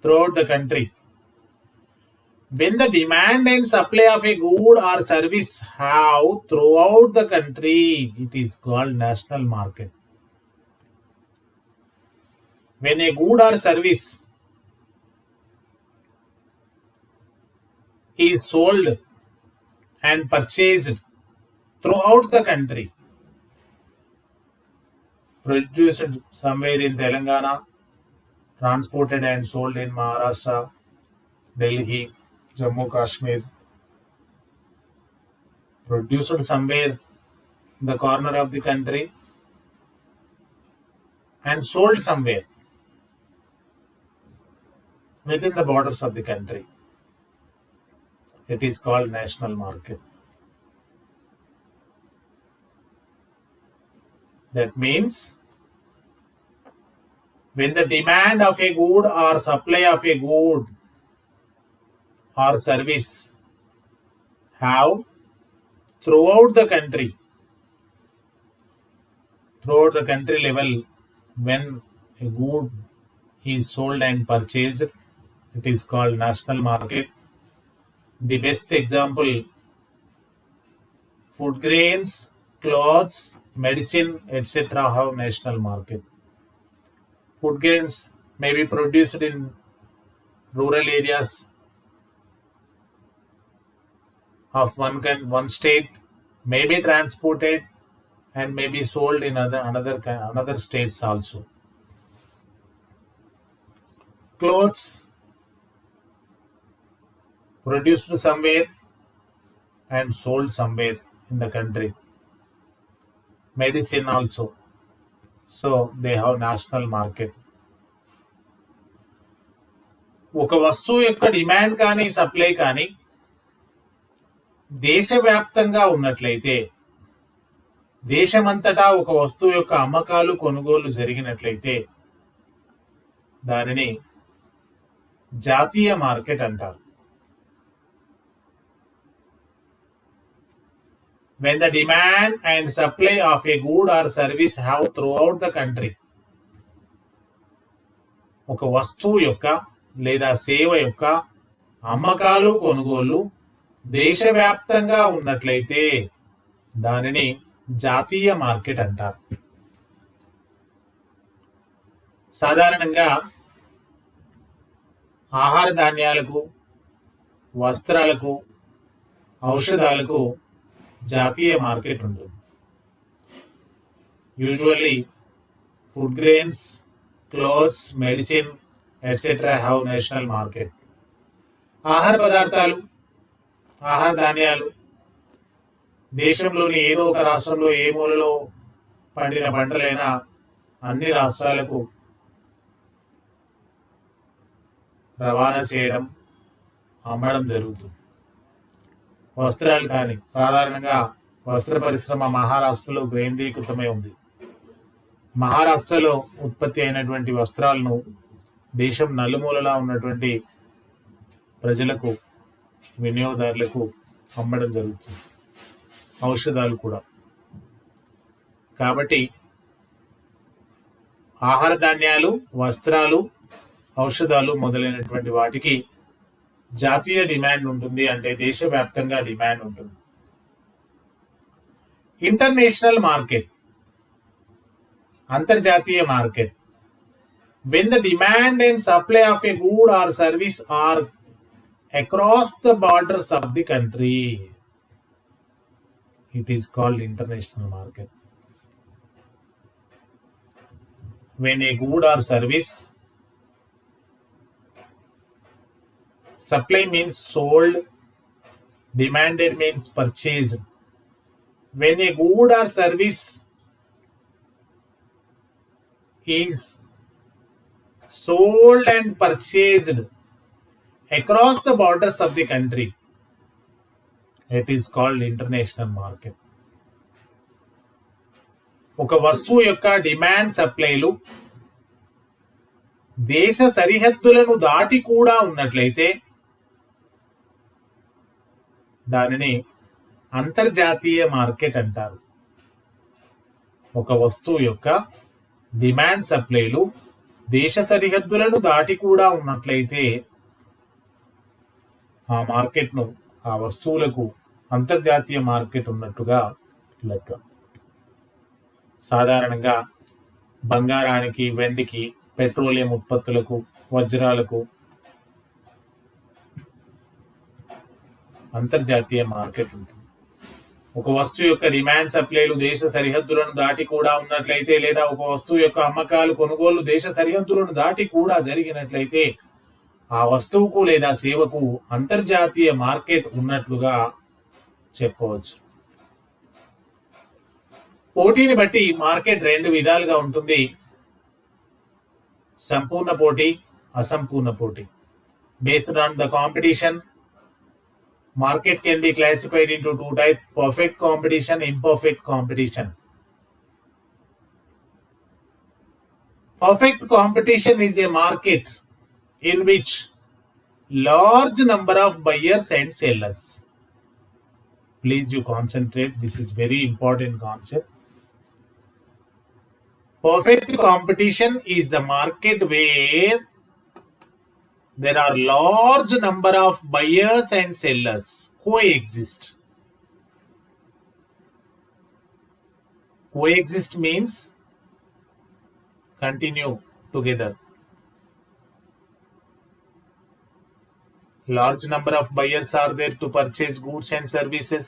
Speaker 1: throughout the country. When the demand and supply of a good or service have throughout the country, it is called national market. When a good or service is sold and purchased throughout the country, produced somewhere in Telangana, transported and sold in Maharashtra, Delhi, Jammu Kashmir, produced somewhere in the corner of the country and sold somewhere within the borders of the country. It is called national market. That means when the demand of a good or supply of a good or service have throughout the country level, when a good is sold and purchased, it is called national market. The best example, food grains, clothes, medicine, etc. have national market. Food grains may be produced in rural areas of one state, may be transported and may be sold in another states also. Clothes produced somewhere and sold somewhere in the country. Medicine also. So they have national market. ఒక వస్తువు యొక్క demand కానీ supply కానీ దేశవ్యాప్తంగా ఉన్నట్లయితే, దేశమంతటా ఒక వస్తువు యొక్క అమ్మకాలు, కొనుగోలు జరిగినట్లయితే దానిని జాతీయ మార్కెట్ అంటారు. when the demand and supply of a good or service have throughout the country. ఒక వస్తువు యొక్క లేదా సేవ యొక్క అమ్మకాలు కొనుగోలు దేశవ్యాప్తంగా ఉన్నట్లయితే దానిని జాతీయ మార్కెట్ అంటారు. సాధారణంగా ఆహార ధాన్యాలకు, వస్త్రాలకు, ఔషధాలకు జాతీయ మార్కెట్ ఉంటుంది. Usually food grains, clothes, medicine etcetera have national market. ఆహార పదార్థాలు, ఆహార ధాన్యాలు దేశంలోని ఏదో ఒక రాష్ట్రంలో ఏ మూలలో పండిన పంటలైనా అన్ని రాష్ట్రాలకు రవాణా చేయడం, అమ్మడం జరుగుతుంది. వస్త్రాలు కానీ సాధారణంగా వస్త్ర పరిశ్రమ మహారాష్ట్రలో కేంద్రీకృతమై ఉంది. మహారాష్ట్రలో ఉత్పత్తి అయినటువంటి వస్త్రాలను దేశం నలుమూలలా ఉన్నటువంటి ప్రజలకు, వినియోగదారులకు అమ్మడం జరుగుతుంది. ఔషధాలు కూడా. కాబట్టి ఆహార ధాన్యాలు, వస్త్రాలు, ఔషధాలు మొదలైనటువంటి వాటికి జాతీయ డిమాండ్ ఉంటుంది, అంటే దేశవ్యాప్తంగా డిమాండ్ ఉంటుంది. ఇంటర్నేషనల్ మార్కెట్, అంతర్జాతీయ market. When the demand and supply of a good or service are across the borders of the country, it is called international market. When a good or service, supply means sold, demanded means purchased. When a good or service is sold and purchased across the borders of the country, it is called international market. ఒక వస్తువు యొక్క demand, సప్లైలు దేశ సరిహద్దులను దాటి కూడా ఉన్నట్లయితే దానిని అంతర్జాతీయ మార్కెట్ అంటారు. ఒక వస్తువు యొక్క డిమాండ్, సప్లైలు దేశ సరిహద్దులను దాటి కూడా ఉన్నట్లయితే ఆ మార్కెట్ను, ఆ వస్తువులకు అంతర్జాతీయ మార్కెట్ ఉన్నట్టుగా లెక్క. సాధారణంగా బంగారానికి, వెండికి, పెట్రోలియం ఉత్పత్తులకు, వజ్రాలకు అంతర్జాతీయ మార్కెట్ ఉంటుంది. ఒక వస్తువు యొక్క డిమాండ్, సప్లైలు దేశ సరిహద్దులను దాటి కూడా ఉన్నట్లయితే, లేదా ఒక వస్తువు యొక్క అమ్మకాలు, కొనుగోలు దేశ సరిహద్దులను దాటి కూడా జరిగినట్లయితే ఆ వస్తువుకు లేదా సేవకు అంతర్జాతీయ మార్కెట్ ఉన్నట్లుగా చెప్పవచ్చు. పోటీని బట్టి మార్కెట్ రెండు విధాలుగా ఉంటుంది. సంపూర్ణ పోటీ, అసంపూర్ణ పోటీ. Based on the competition, market can be classified into two types: perfect competition, imperfect competition. Perfect competition is a market in which large number of buyers and sellers. Please you concentrate, this is very important concept. Perfect competition is the market where there are large number of buyers and sellers coexist. Coexist means continue together. Large number of buyers are there to purchase goods and services.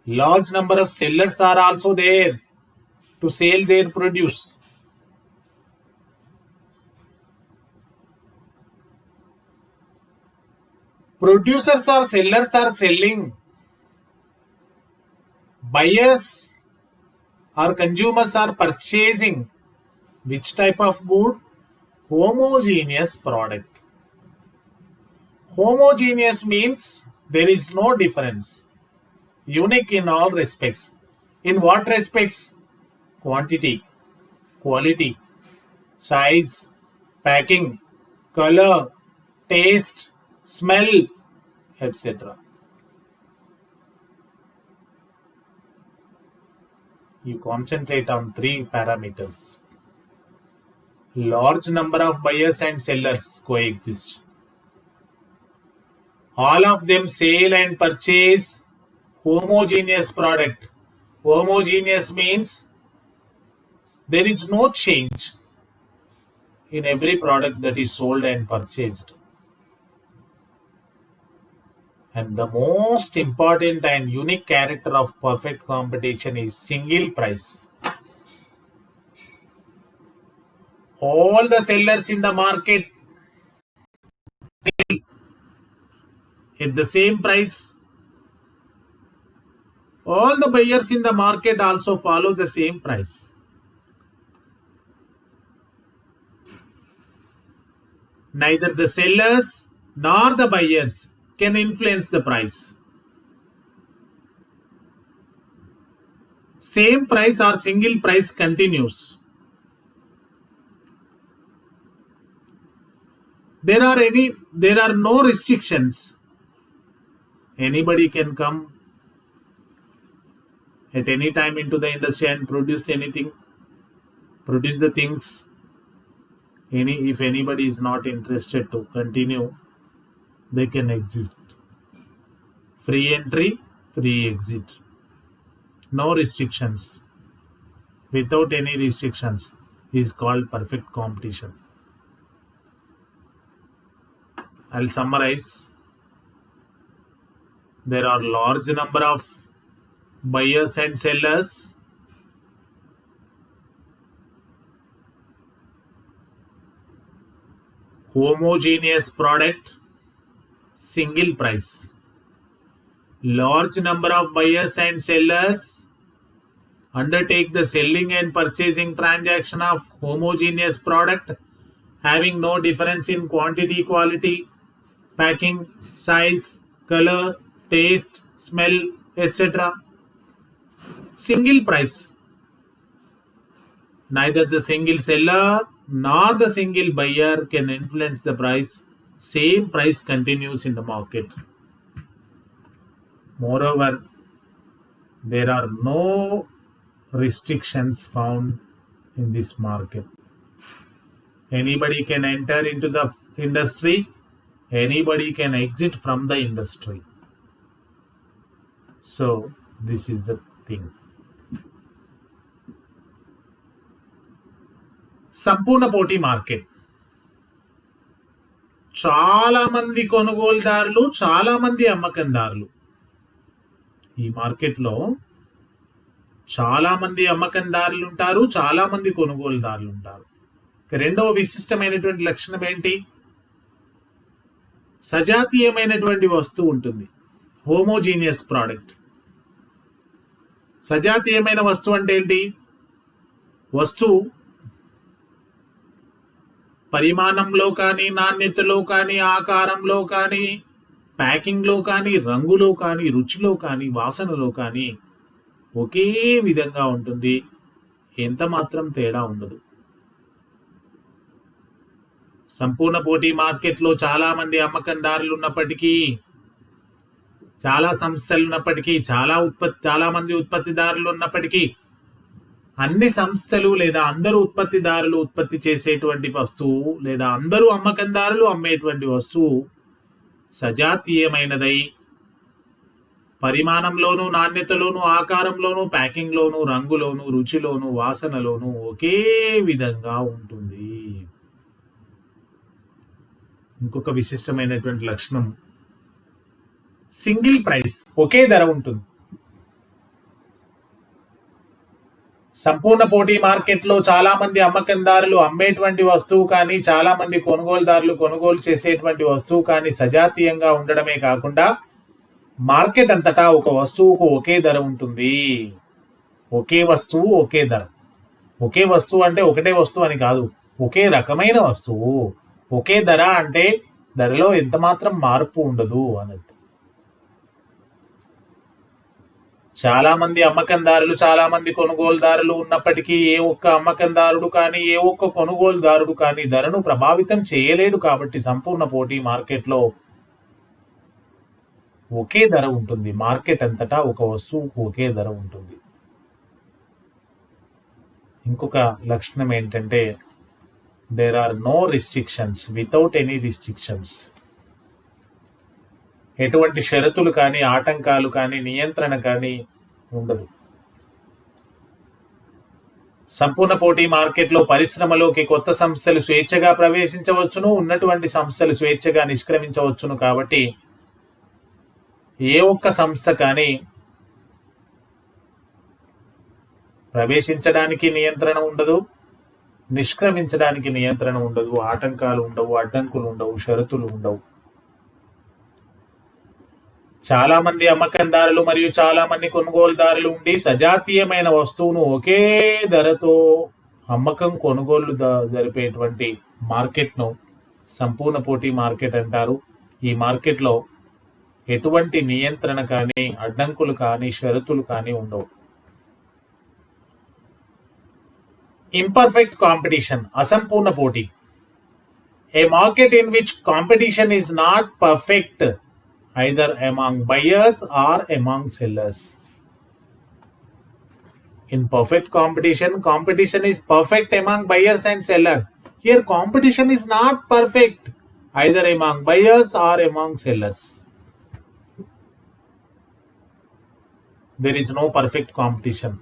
Speaker 1: Large number of sellers are also there to sell their produce. Producers or sellers are selling. Buyers or consumers are purchasing. Which type of good? Homogeneous product. Homogeneous means there is no difference. Unique in all respects. In what respects? Quantity, quality, size, packing, color, taste, smell, etc. you concentrate on 3 parameters. Large number of buyers and sellers coexist. All of them sell and purchase homogeneous product. Homogeneous means there is no change in every product that is sold and purchased. And the most important and unique character of perfect competition is single price. All the sellers in the market sell at the same price. All the buyers in the market also follow the same price. Neither the sellers nor the buyers can influence the price. Same price or single price continues. There are no restrictions. Anybody can come at any time into the industry and produce anything, produce the things. If anybody is not interested to continue, they can exit. Free entry, free exit. No restrictions. Without any restrictions is called perfect competition. I'll summarize. There are large number of buyers and sellers. Homogeneous product, single price. Large number of buyers and sellers undertake the selling and purchasing transaction of homogeneous product having no difference in quantity, quality, packing, size, color, taste, smell, etc. Single price. Neither the single seller nor the single buyer can influence the price. Same price continues in the market. Moreover, there are no restrictions found in this market. Anybody can enter into the industry. Anybody can exit from the industry. So, this is the thing. సంపూర్ణ పోటీ market. చాలా మంది కొనుగోలుదారులు, చాలా మంది అమ్మకందారులు. ఈ మార్కెట్లో చాలా మంది అమ్మకందారులు ఉంటారు, చాలా మంది కొనుగోలుదారులు ఉంటారు. రెండవ విశిష్టమైనటువంటి లక్షణం ఏంటి? సజాతీయమైనటువంటి వస్తువు ఉంటుంది. Homogeneous product. సజాతీయమైన వస్తువు అంటే ఏంటి? వస్తువు పరిమాణంలో కానీ, నాణ్యతలో కానీ, ఆకారంలో కానీ, ప్యాకింగ్లో కానీ, రంగులో కానీ, రుచిలో కానీ, వాసనలో కానీ ఒకే విధంగా ఉంటుంది. ఎంత మాత్రం తేడా ఉండదు. సంపూర్ణ పోటీ మార్కెట్లో చాలా మంది అమ్మకందారులు ఉన్నప్పటికీ, చాలా సంస్థలు ఉన్నప్పటికీ, చాలా మంది ఉత్పత్తిదారులు ఉన్నప్పటికీ, అన్ని సంస్థలు లేదా అందరూ ఉత్పత్తిదారులు ఉత్పత్తి చేసేటువంటి వస్తువు లేదా అందరూ అమ్మకందారులు అమ్మేటువంటి వస్తువు సజాతీయమైనదై పరిమాణంలోనూ, నాణ్యతలోనూ, ఆకారంలోనూ, ప్యాకింగ్లోనూ, రంగులోనూ, రుచిలోనూ, వాసనలోనూ ఒకే విధంగా ఉంటుంది. ఇంకొక విశిష్టమైనటువంటి లక్షణం సింగిల్ ప్రైస్, ఒకే ధర ఉంటుంది. సంపూర్ణ పోటీ మార్కెట్లో చాలా మంది అమ్మకందారులు అమ్మేటువంటి వస్తువు కానీ, చాలా మంది కొనుగోలుదారులు కొనుగోలు చేసేటువంటి వస్తువు కానీ సజాతీయంగా ఉండడమే కాకుండా మార్కెట్ అంతటా ఒక వస్తువుకు ఒకే ధర ఉంటుంది. ఒకే వస్తువు ఒకే ధర. ఒకే వస్తువు అంటే ఒకటే వస్తువు అని కాదు, ఒకే రకమైన వస్తువు. ఒకే ధర అంటే ధరలో ఎంత మాత్రం మార్పు ఉండదు అన్నట్టు. చాలా మంది అమ్మకందారులు, చాలా మంది కొనుగోలుదారులు ఉన్నప్పటికీ ఏ ఒక్క అమ్మకందారుడు కానీ, ఏ ఒక్క కొనుగోలుదారుడు కానీ ధరను ప్రభావితం చేయలేడు. కాబట్టి సంపూర్ణ పోటీ మార్కెట్లో ఒకే ధర ఉంటుంది. మార్కెట్ అంతటా ఒక వస్తువుకు ఒకే ధర ఉంటుంది. ఇంకొక లక్షణం ఏంటంటే there are no restrictions, without any restrictions. ఎటువంటి షరతులు కానీ, ఆటంకాలు కానీ, నియంత్రణ కానీ ఉండదు. సంపూర్ణ పోటీ మార్కెట్లో పరిశ్రమలోకి కొత్త సంస్థలు స్వేచ్ఛగా ప్రవేశించవచ్చును, ఉన్నటువంటి సంస్థలు స్వేచ్ఛగా నిష్క్రమించవచ్చును. కాబట్టి ఏ ఒక్క సంస్థ కానీ ప్రవేశించడానికి నియంత్రణ ఉండదు, నిష్క్రమించడానికి నియంత్రణ ఉండదు, ఆటంకాలు ఉండవు, అడ్డంకులు ఉండవు, షరతులు ఉండవు. చాలా మంది అమ్మకందారులు మరియు చాలా మంది కొనుగోలుదారులు ఉండి సజాతీయమైన వస్తువును ఒకే ధరతో అమ్మకం కొనుగోలు జరిపేటువంటి మార్కెట్ను సంపూర్ణ పోటీ మార్కెట్ అంటారు. ఈ మార్కెట్లో ఎటువంటి నియంత్రణ కానీ, అడ్డంకులు కానీ, షరతులు కానీ ఉండవు. ఇంపర్ఫెక్ట్ కాంపిటీషన్, అసంపూర్ణ పోటీ. A market in which competition is not perfect either among buyers or among sellers. In perfect competition, competition is perfect among buyers and sellers. Here competition is not perfect either among buyers or among sellers. There is no perfect competition.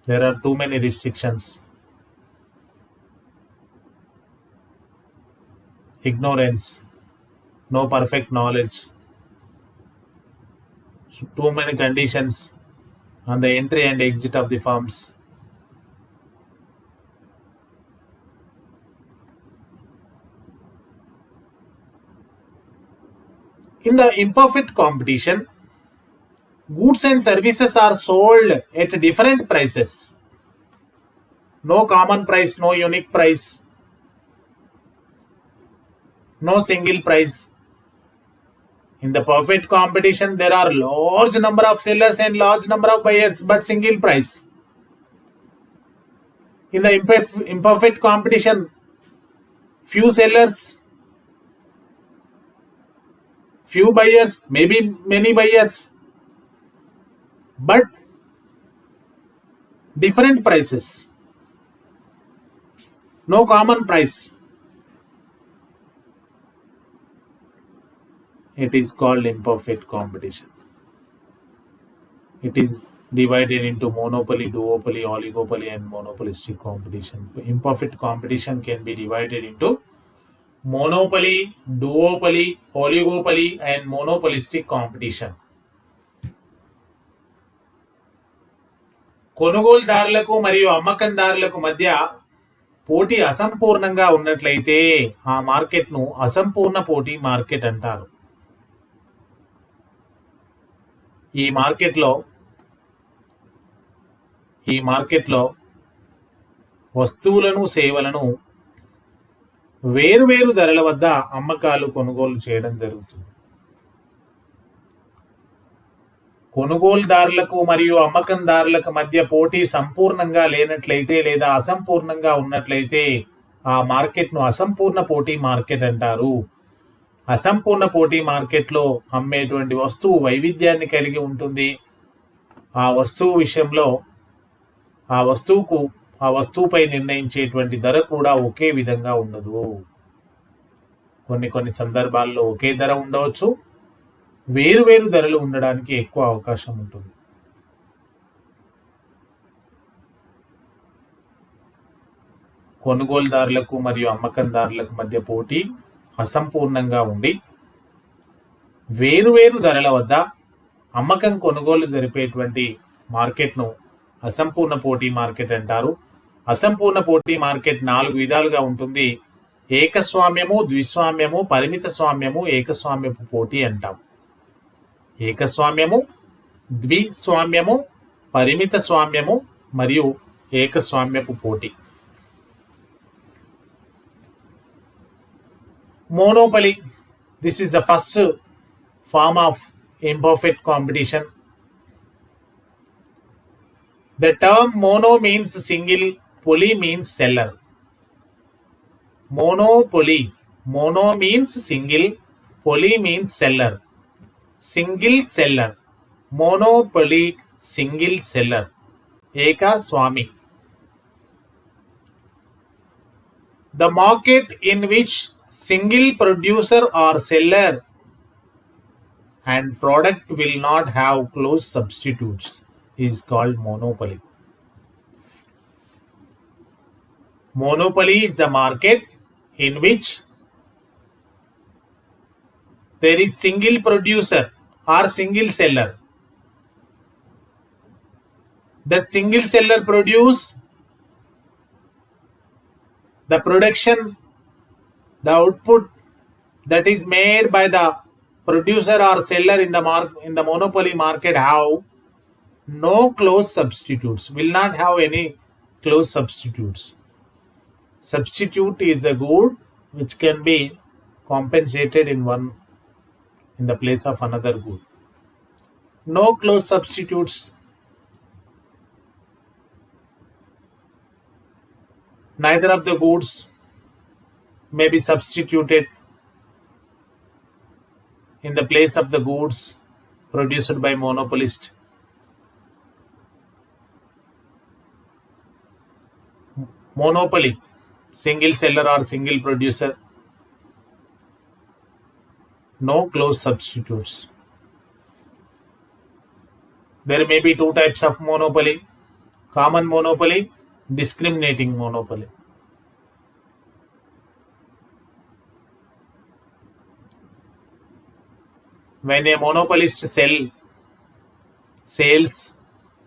Speaker 1: There are too many restrictions. Ignorance, no perfect knowledge, too many conditions on the entry and exit of the firms. In the imperfect competition, goods and services are sold at different prices. No common price, no unique price, no single price. In the perfect competition, there are large number of sellers and large number of buyers, but single price. In the imperfect competition, few sellers, few buyers, maybe many buyers, but different prices. No common price. It is called imperfect competition. It is divided into monopoly, duopoly, oligopoly and monopolistic competition. Imperfect competition can be divided into monopoly, duopoly, oligopoly and monopolistic competition. కొనుగోలుదారులకు మరియు అమ్మకందారులకు మధ్య పోటీ అసంపూర్ణంగా ఉన్నట్లయితే ఆ మార్కెట్ను అసంపూర్ణ పోటీ మార్కెట్ అంటారు. ఈ మార్కెట్లో వస్తువులను, సేవలను వేరువేరు ధరల వద్ద అమ్మకాలు, కొనుగోలు చేయడం జరుగుతుంది. కొనుగోలుదారులకు మరియు అమ్మకందారులకు మధ్య పోటీ సంపూర్ణంగా లేనట్లయితే లేదా అసంపూర్ణంగా ఉన్నట్లయితే ఆ మార్కెట్ను అసంపూర్ణ పోటీ మార్కెట్ అంటారు. అసంపూర్ణ పోటీ మార్కెట్లో అమ్మేటువంటి వస్తువు వైవిధ్యాన్ని కలిగి ఉంటుంది. ఆ వస్తువు విషయంలో ఆ వస్తువుపై నిర్ణయించేటువంటి ధర కూడా ఒకే విధంగా ఉండదు. కొన్ని సందర్భాల్లో ఒకే ధర ఉండవచ్చు, వేరువేరు ధరలు ఉండడానికి ఎక్కువ అవకాశం ఉంటుంది. కొనుగోలుదారులకు మరియు అమ్మకందారులకు మధ్య పోటీ అసంపూర్ణంగా ఉండి వేరువేరు ధరల వద్ద అమ్మకం, కొనుగోలు జరిపేటువంటి మార్కెట్ను అసంపూర్ణ పోటీ మార్కెట్ అంటారు. అసంపూర్ణ పోటీ మార్కెట్ 4 విధాలుగా ఉంటుంది. ఏకస్వామ్యము, ద్విస్వామ్యము, పరిమిత స్వామ్యము, ఏకస్వామ్యపు పోటీ అంటాం. ఏకస్వామ్యము, ద్విస్వామ్యము, పరిమిత స్వామ్యము మరియు ఏకస్వామ్యపు పోటీ. Monopoly. This is the first form of imperfect competition. The term mono means single, poly means seller. Monopoly. Mono means single, poly means seller. Single seller. Monopoly, single seller. Ekaswami. The market in which single producer or seller and product will not have close substitutes is called monopoly. Monopoly is the market in which there is single producer or single seller. That single seller produce the production, the output that is made by the producer or seller in the monopoly market have no close substitutes, will not have any close substitutes. Substitute is a good which can be compensated in the place of another good. No close substitutes. Neither of the goods may be substituted in the place of the goods produced by monopolist. Monopoly, single seller or single producer, no close substitutes. There may be two types of monopoly: common monopoly, discriminating monopoly. When a monopolist sales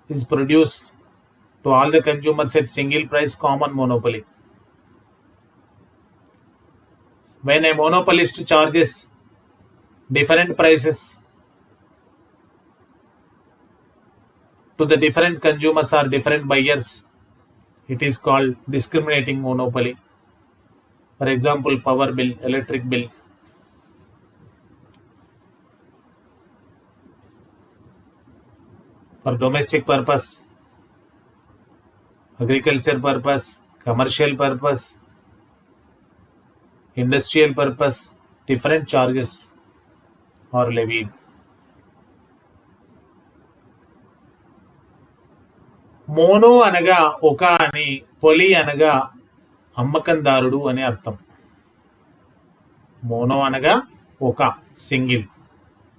Speaker 1: is produced to all the consumers at single price, common monopoly. When a monopolist charges different prices to the different consumers or different buyers, it is called discriminating monopoly. For example, power bill, electric bill. For domestic purpose, agriculture purpose, commercial purpose, industrial purpose, different charges are levied. Mono అనగా ఒక అని, పొలి అనగా అమ్మకందారుడు అని అర్థం. Mono అనగా ఒక, single.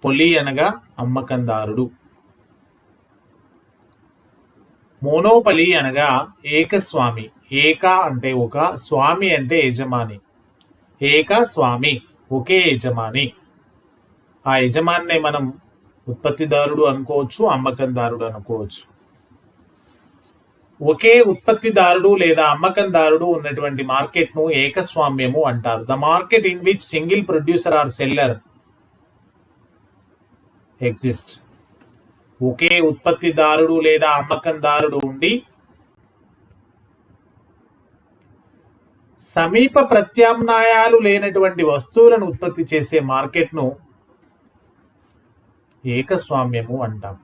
Speaker 1: Poli అనగా అమ్మకందారుడు. Monopoly అనగా ఏకస్వామి. ఏక అంటే ఒక, స్వామి అంటే యజమాని. ఏక స్వామి, ఒకే యజమాని. ఆ యజమానినే మనం ఉత్పత్తిదారుడు అనుకోవచ్చు, అమ్మకందారుడు అనుకోవచ్చు. ఒకే ఉత్పత్తిదారుడు లేదా అమ్మకందారుడు ఉన్నటువంటి మార్కెట్ను ఏకస్వామ్యము అంటారు. The market in which single producer or seller exist. ఒకే ఉత్పత్తిదారుడు లేదా అమ్మకందారుడు ఉండి సమీప ప్రత్యామ్నాయాలు లేనటువంటి వస్తువులను ఉత్పత్తి చేసే మార్కెట్ను ఏకస్వామ్యము అంటాం.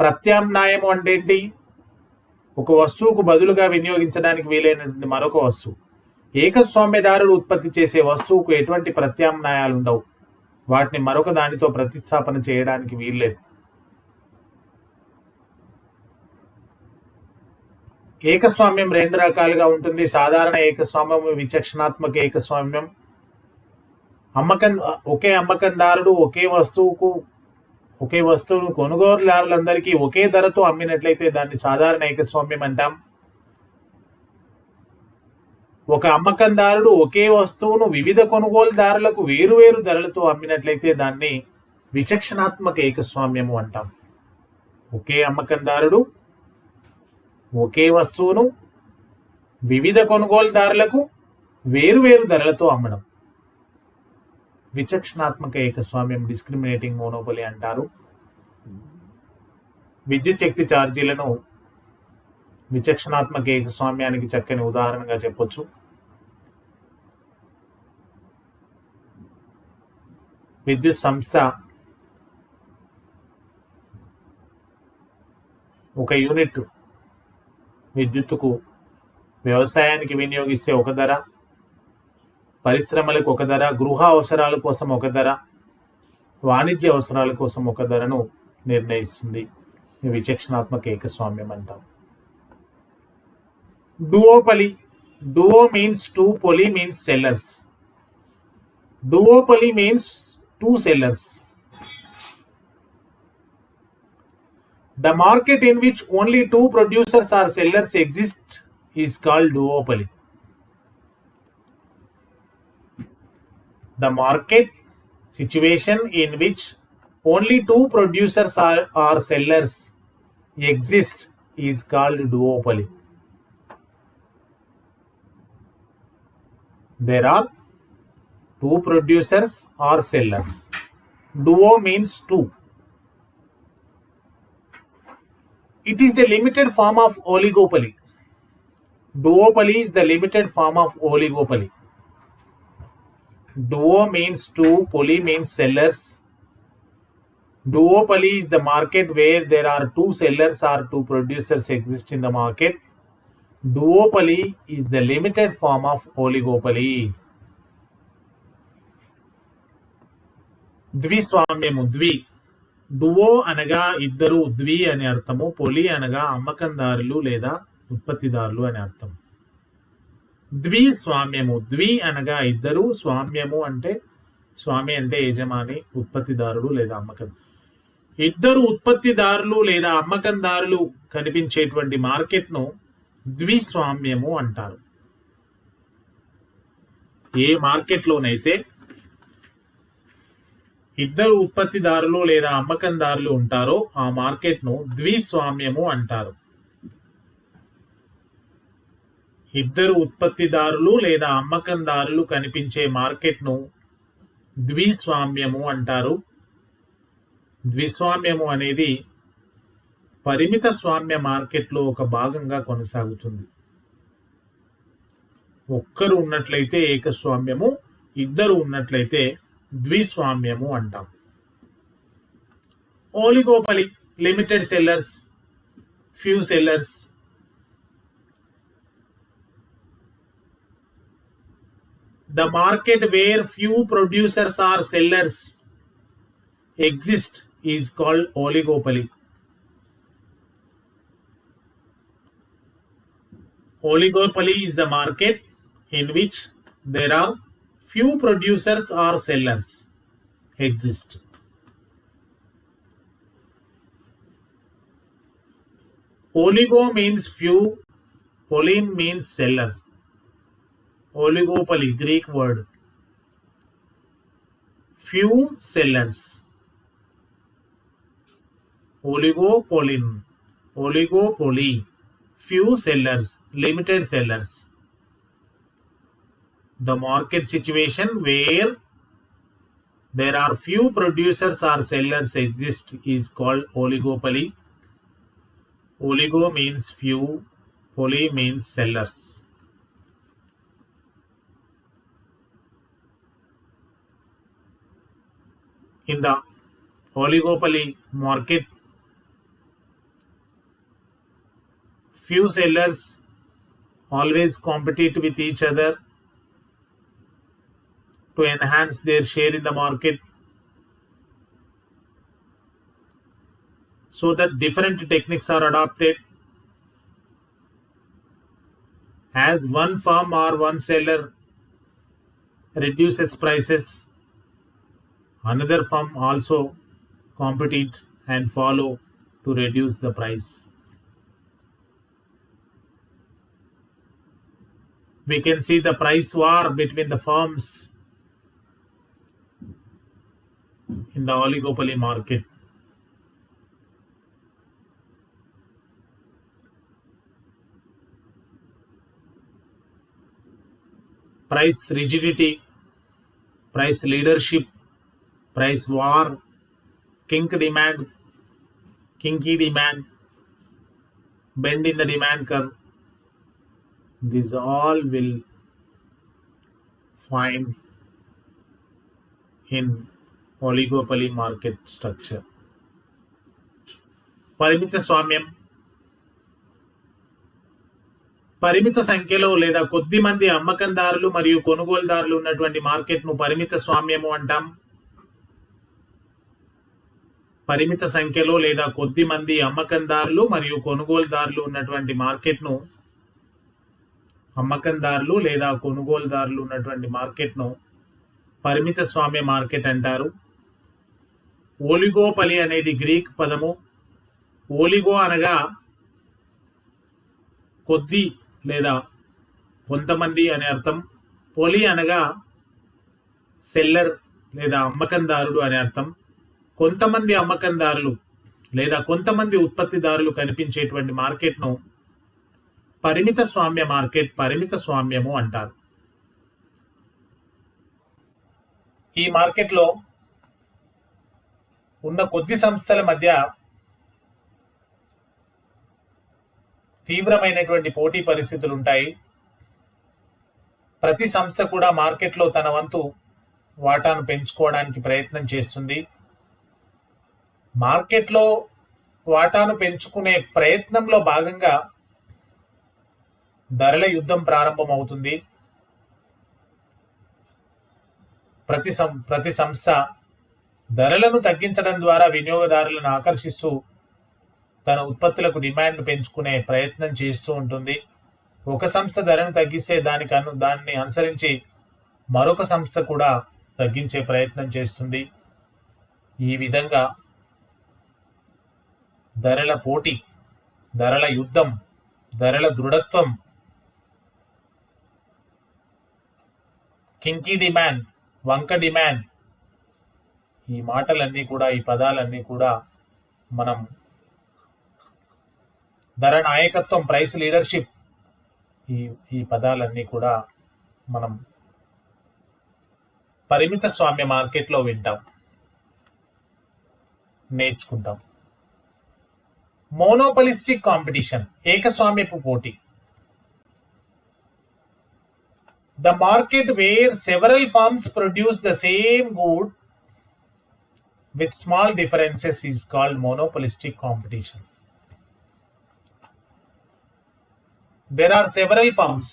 Speaker 1: ప్రత్యామ్నాయము అంటే ఏంటి? ఒక వస్తువుకు బదులుగా వినియోగించడానికి వీలైనటువంటి మరొక వస్తువు. ఏకస్వామ్యదారుడు ఉత్పత్తి చేసే వస్తువుకు ఎటువంటి ప్రత్యామ్నాయాలు ఉండవు. వాటిని మరొక దానితో ప్రతిస్థాపన చేయడానికి వీల్లేదు. ఏకస్వామ్యం రెండు రకాలుగా ఉంటుంది. సాధారణ ఏకస్వామ్యం, విచక్షణాత్మక ఏకస్వామ్యం. ఒకే అమ్మకందారుడు ఒకే వస్తువును కొనుగోలుదారులందరికీ ఒకే ధరతో అమ్మినట్లయితే దాన్ని సాధారణ ఏకస్వామ్యం అంటాం. ఒక అమ్మకందారుడు ఒకే వస్తువును వివిధ కొనుగోలుదారులకు వేరువేరు ధరలతో అమ్మినట్లయితే దాన్ని విచక్షణాత్మక ఏకస్వామ్యము అంటాం. ఒకే అమ్మకందారుడు ఒకే వస్తువును వివిధ కొనుగోలుదారులకు వేరువేరు ధరలతో అమ్మడం విచక్షణాత్మక ఏకస్వామ్యం, డిస్క్రిమినేటింగ్ మోనోపొలీ అంటారు. విద్యుత్ శక్తి ఛార్జీలను విచక్షణాత్మక ఏకస్వామ్యానికి చక్కని ఉదాహరణగా చెప్పొచ్చు. విద్యుత్ సంస్థ ఒక యూనిట్ విద్యుత్తుకు వ్యవసాయానికి వినియోగిస్తే ఒక ధర, పరిశ్రమలకు ఒక ధర, గృహ అవసరాల కోసం ఒక ధర, వాణిజ్య అవసరాల కోసం ఒక ధరను నిర్ణయిస్తుంది. విచక్షణాత్మక ఏకస్వామ్యం అంటాం. Duopoly. Duo means two, poly means sellers. Duopoly means two sellers. The market in which only two producers or sellers exist is called duopoly. The market situation in which only two producers or sellers exist is called duopoly. There are two producers or sellers. Duo means two. It is the limited form of oligopoly. Duopoly is the limited form of oligopoly. Duo means two, poly means sellers. Duopoly is the market where there are two sellers or two producers exist in the market. Duopoly is the limited form of oligopoly. ద్విస్వామ్యము ద్వి Duo అనగా ఇద్దరు, ద్వి అనే అర్థము, పొలి అనగా అమ్మకందారులు లేదా ఉత్పత్తిదారులు అనే అర్థం. ద్విస్వామ్యము, ద్వి అనగా ఇద్దరు, స్వామ్యము అంటే స్వామి అంటే యజమాని, ఉత్పత్తిదారుడు లేదా అమ్మకం. ఇద్దరు ఉత్పత్తిదారులు లేదా అమ్మకందారులు కనిపించేటువంటి మార్కెట్ను ద్విస్వామ్యము అంటారు. ఏ మార్కెట్లోనైతే ఇద్దరు ఉత్పత్తిదారులు లేదా అమ్మకందారులు ఉంటారో ఆ మార్కెట్ను ద్విస్వామ్యము అంటారు. ఇద్దరు ఉత్పత్తిదారులు లేదా అమ్మకందారులు కనిపించే మార్కెట్ను ద్విస్వామ్యము అంటారు. ద్విస్వామ్యము అనేది పరిమిత స్వామ్య మార్కెట్లో ఒక భాగంగా కొనసాగుతుంది. ఒక్కరు ఉన్నట్లయితే ఏకస్వామ్యము, ఇద్దరు ఉన్నట్లయితే ద్విస్వామ్యము అంటాం. Oligopoly, limited sellers, few sellers. The market where few producers or sellers exist is called oligopoly. Oligopoly is the market in which there are few producers or sellers exist. Oligo means few, polyn means seller. Oligopoly, Greek word. Few sellers. Oligopolyn, oligopoly. Few sellers, limited sellers. The market situation where there are few producers or sellers exist is called oligopoly. Oligo means few, poly means sellers. In the oligopoly market, few sellers always compete with each other to enhance their share in the market, so that different techniques are adopted. As one firm or one seller reduces prices, another firm also compete and follow to reduce the price. We can see the price war between the firms in the oligopoly market. Price rigidity, price leadership, price war, kinky demand, bend in the demand curve. These all will find in oligopoly market structure. పరిమిత స్వామ్యం, పరిమిత సంఖ్యలో లేదా కొద్ది మంది అమ్మకందారులు మరియు కొనుగోలుదారులు ఉన్నటువంటి మార్కెట్ను పరిమిత స్వామ్యము అంటాం. పరిమిత సంఖ్యలో లేదా కొద్ది మంది అమ్మకందారులు మరియు కొనుగోలుదారులు ఉన్నటువంటి మార్కెట్ను అమ్మకందారులు లేదా కొనుగోలుదారులు ఉన్నటువంటి మార్కెట్ను పరిమిత స్వామ్య మార్కెట్ అంటారు. ఓలిగోపలి అనేది గ్రీక్ పదము. ఓలిగో అనగా కొద్ది లేదా కొంతమంది అనే అర్థం. పొలి అనగా సెల్లర్ లేదా అమ్మకందారుడు అనే అర్థం. కొంతమంది అమ్మకందారులు లేదా కొంతమంది ఉత్పత్తిదారులు కనిపించేటువంటి మార్కెట్ను పరిమిత స్వామ్య మార్కెట్, పరిమిత స్వామ్యము అంటారు. ఈ మార్కెట్లో ఉన్న కొద్ది సంస్థల మధ్య తీవ్రమైనటువంటి పోటీ పరిస్థితులు ఉంటాయి. ప్రతి సంస్థ కూడా మార్కెట్లో తన వంతు వాటాను పెంచుకోవడానికి ప్రయత్నం చేస్తుంది. మార్కెట్లో వాటాను పెంచుకునే ప్రయత్నంలో భాగంగా ధరల యుద్ధం ప్రారంభమవుతుంది. ప్రతి సంస్థ ధరలను తగ్గించడం ద్వారా వినియోగదారులను ఆకర్షిస్తూ తన ఉత్పత్తులకు డిమాండ్ పెంచుకునే ప్రయత్నం చేస్తూ ఉంటుంది. ఒక సంస్థ ధరను తగ్గిస్తే దాన్ని అనుసరించి మరొక సంస్థ కూడా తగ్గించే ప్రయత్నం చేస్తుంది. ఈ విధంగా ధరల పోటీ, ధరల యుద్ధం, ధరల దృఢత్వం, కింకీ డిమాండ్, వంక డిమాండ్, ఈ మాటలన్నీ కూడా, ఈ పదాలన్నీ కూడా మనం ధర నాయకత్వం, ప్రైస్ లీడర్షిప్, ఈ పదాలన్నీ కూడా మనం పరిమిత స్వామ్య మార్కెట్లో వింటాం, నేర్చుకుంటాం. మోనోపలిస్టిక్ కాంపిటీషన్, ఏకస్వామ్యపు పోటీ. The market where several firms produce the same good with small differences is called monopolistic competition. There are several firms,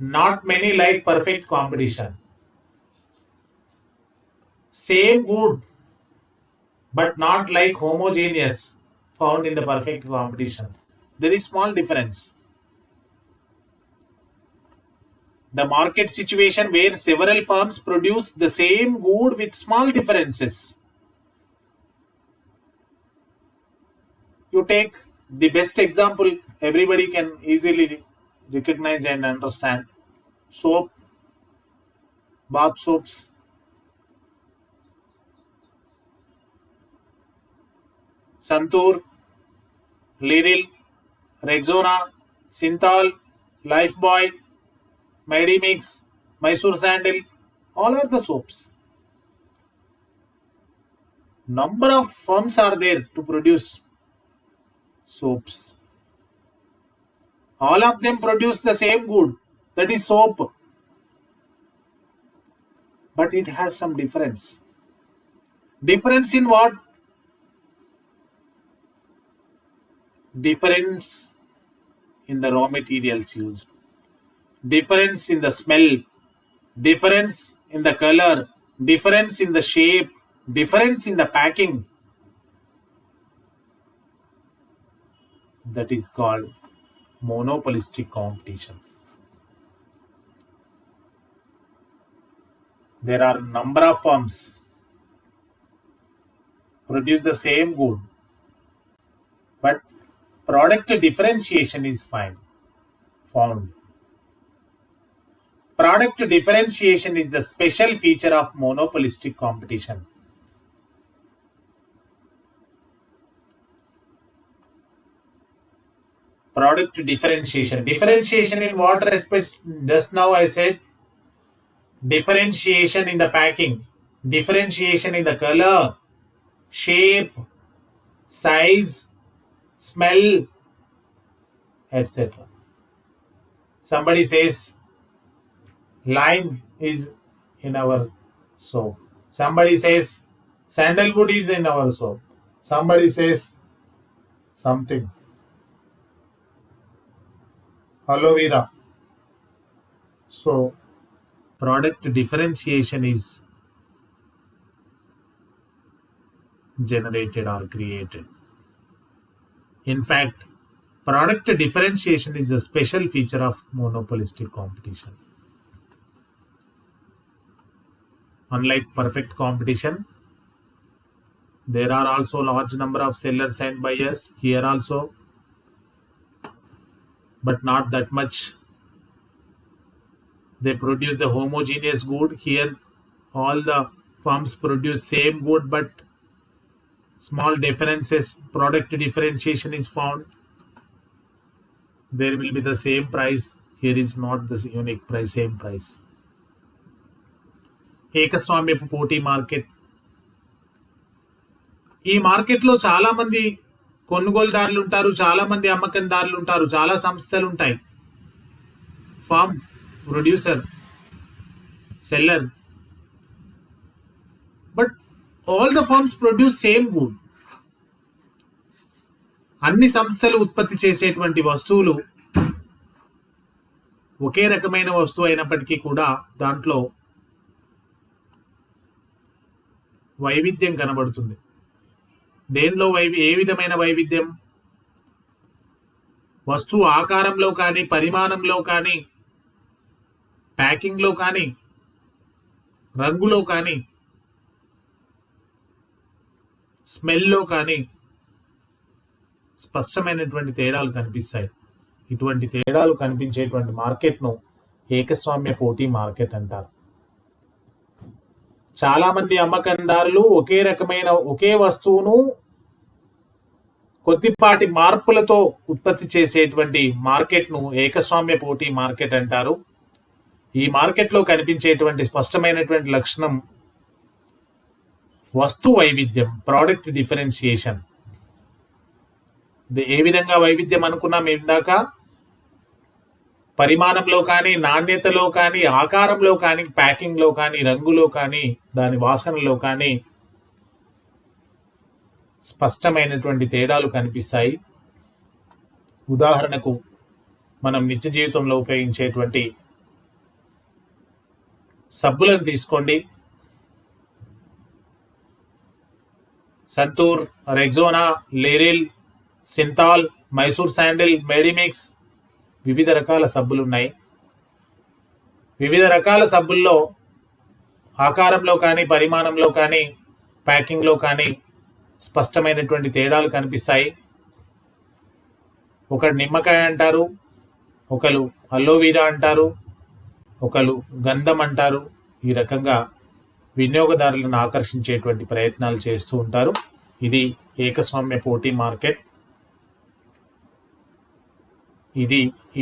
Speaker 1: not many like perfect competition. Same good, but not like homogeneous found in the perfect competition. There is small difference. The market situation where several firms produce the same good with small differences. You take the best example everybody can easily recognize and understand. Soap, bath soaps. Santur, Liril, Rexona, Synthol, Lifebuoy, Medimix, Mysore Sandal, all are the soaps. Number of firms are there to produce soaps. All of them produce the same good, that is soap. But it has some difference. Difference in what? Difference in the raw materials used. Difference in the smell, difference in the color, difference in the shape, difference in the packing. That is called monopolistic competition. There are number of firms produce the same good, but product differentiation is found. Product differentiation is the special feature of monopolistic competition. Product differentiation. Differentiation in what respects? Just now I said differentiation in the packing, differentiation in the color, shape, size, smell, etc. Somebody says lime is in our soap. Somebody says sandalwood is in our soap. Somebody says something. Aloe vera. So, product differentiation is generated or created. In fact, Product differentiation is a special feature of monopolistic competition. Unlike perfect competition, there are also large number of sellers and buyers here also, but not that much. They produce the homogeneous good. Here all the firms produce same good, but small differences, product differentiation is found. There will be the same price. Here is not the unique price, same price. ఏకస్వామ్యపు పోటీ market. ఈ మార్కెట్లో చాలా మంది కొనుగోలుదారులు ఉంటారు, చాలా మంది అమ్మకందారులు ఉంటారు, చాలా సంస్థలు ఉంటాయి. Farm, producer, seller, but all the farms produce same good. అన్ని సంస్థలు ఉత్పత్తి చేసేటువంటి వస్తువులు ఒకే రకమైన వస్తువు అయినప్పటికీ కూడా దాంట్లో వైవిధ్యం కనబడుతుంది. దేనిలో ఏ విధమైన వైవిధ్యం? వస్తువు ఆకారంలో కానీ, పరిమాణంలో కానీ, ప్యాకింగ్లో కానీ, రంగులో కానీ, స్మెల్లో కానీ స్పష్టమైనటువంటి తేడాలు కనిపిస్తాయి. ఇటువంటి తేడాలు కనిపించేటువంటి మార్కెట్ను ఏకస్వామ్య పోటీ మార్కెట్ అంటారు. చాలా మంది అమ్మకందారులు ఒకే వస్తువును కొద్దిపాటి మార్పులతో ఉత్పత్తి చేసేటువంటి మార్కెట్ను ఏకస్వామ్య పోటీ మార్కెట్ అంటారు. ఈ మార్కెట్లో కనిపించేటువంటి స్పష్టమైనటువంటి లక్షణం వస్తు వైవిధ్యం, ప్రోడక్ట్ డిఫరెన్షియేషన్. ఏ విధంగా వైవిధ్యం అనుకున్నాం ఇందాక? పరిమాణంలో కానీ, నాణ్యతలో కానీ, ఆకారంలో కానీ, ప్యాకింగ్లో కానీ, రంగులో కానీ, దాని వాసనలో కానీ స్పష్టమైనటువంటి తేడాలు కనిపిస్తాయి. ఉదాహరణకు మనం నిత్య జీవితంలో ఉపయోగించేటువంటి సబ్బులను తీసుకోండి. సంతూర్, రెగ్జోనా, లేరిల్, సింతాల్, మైసూర్ శాండిల్, మెడిమిక్స్, వివిధ రకాల సబ్బులు ఉన్నాయి. వివిధ రకాల సబ్బుల్లో ఆకారంలో కానీ, పరిమాణంలో కానీ, ప్యాకింగ్లో కానీ స్పష్టమైనటువంటి తేడాలు కనిపిస్తాయి. ఒకరు నిమ్మకాయ అంటారు, ఒకరు అలోవీరా అంటారు, ఒకరు గంధం అంటారు. ఈ రకంగా వినియోగదారులను ఆకర్షించేటువంటి ప్రయత్నాలు చేస్తూ ఉంటారు. ఇది ఏకస్వామ్య పోటీ మార్కెట్. ఇది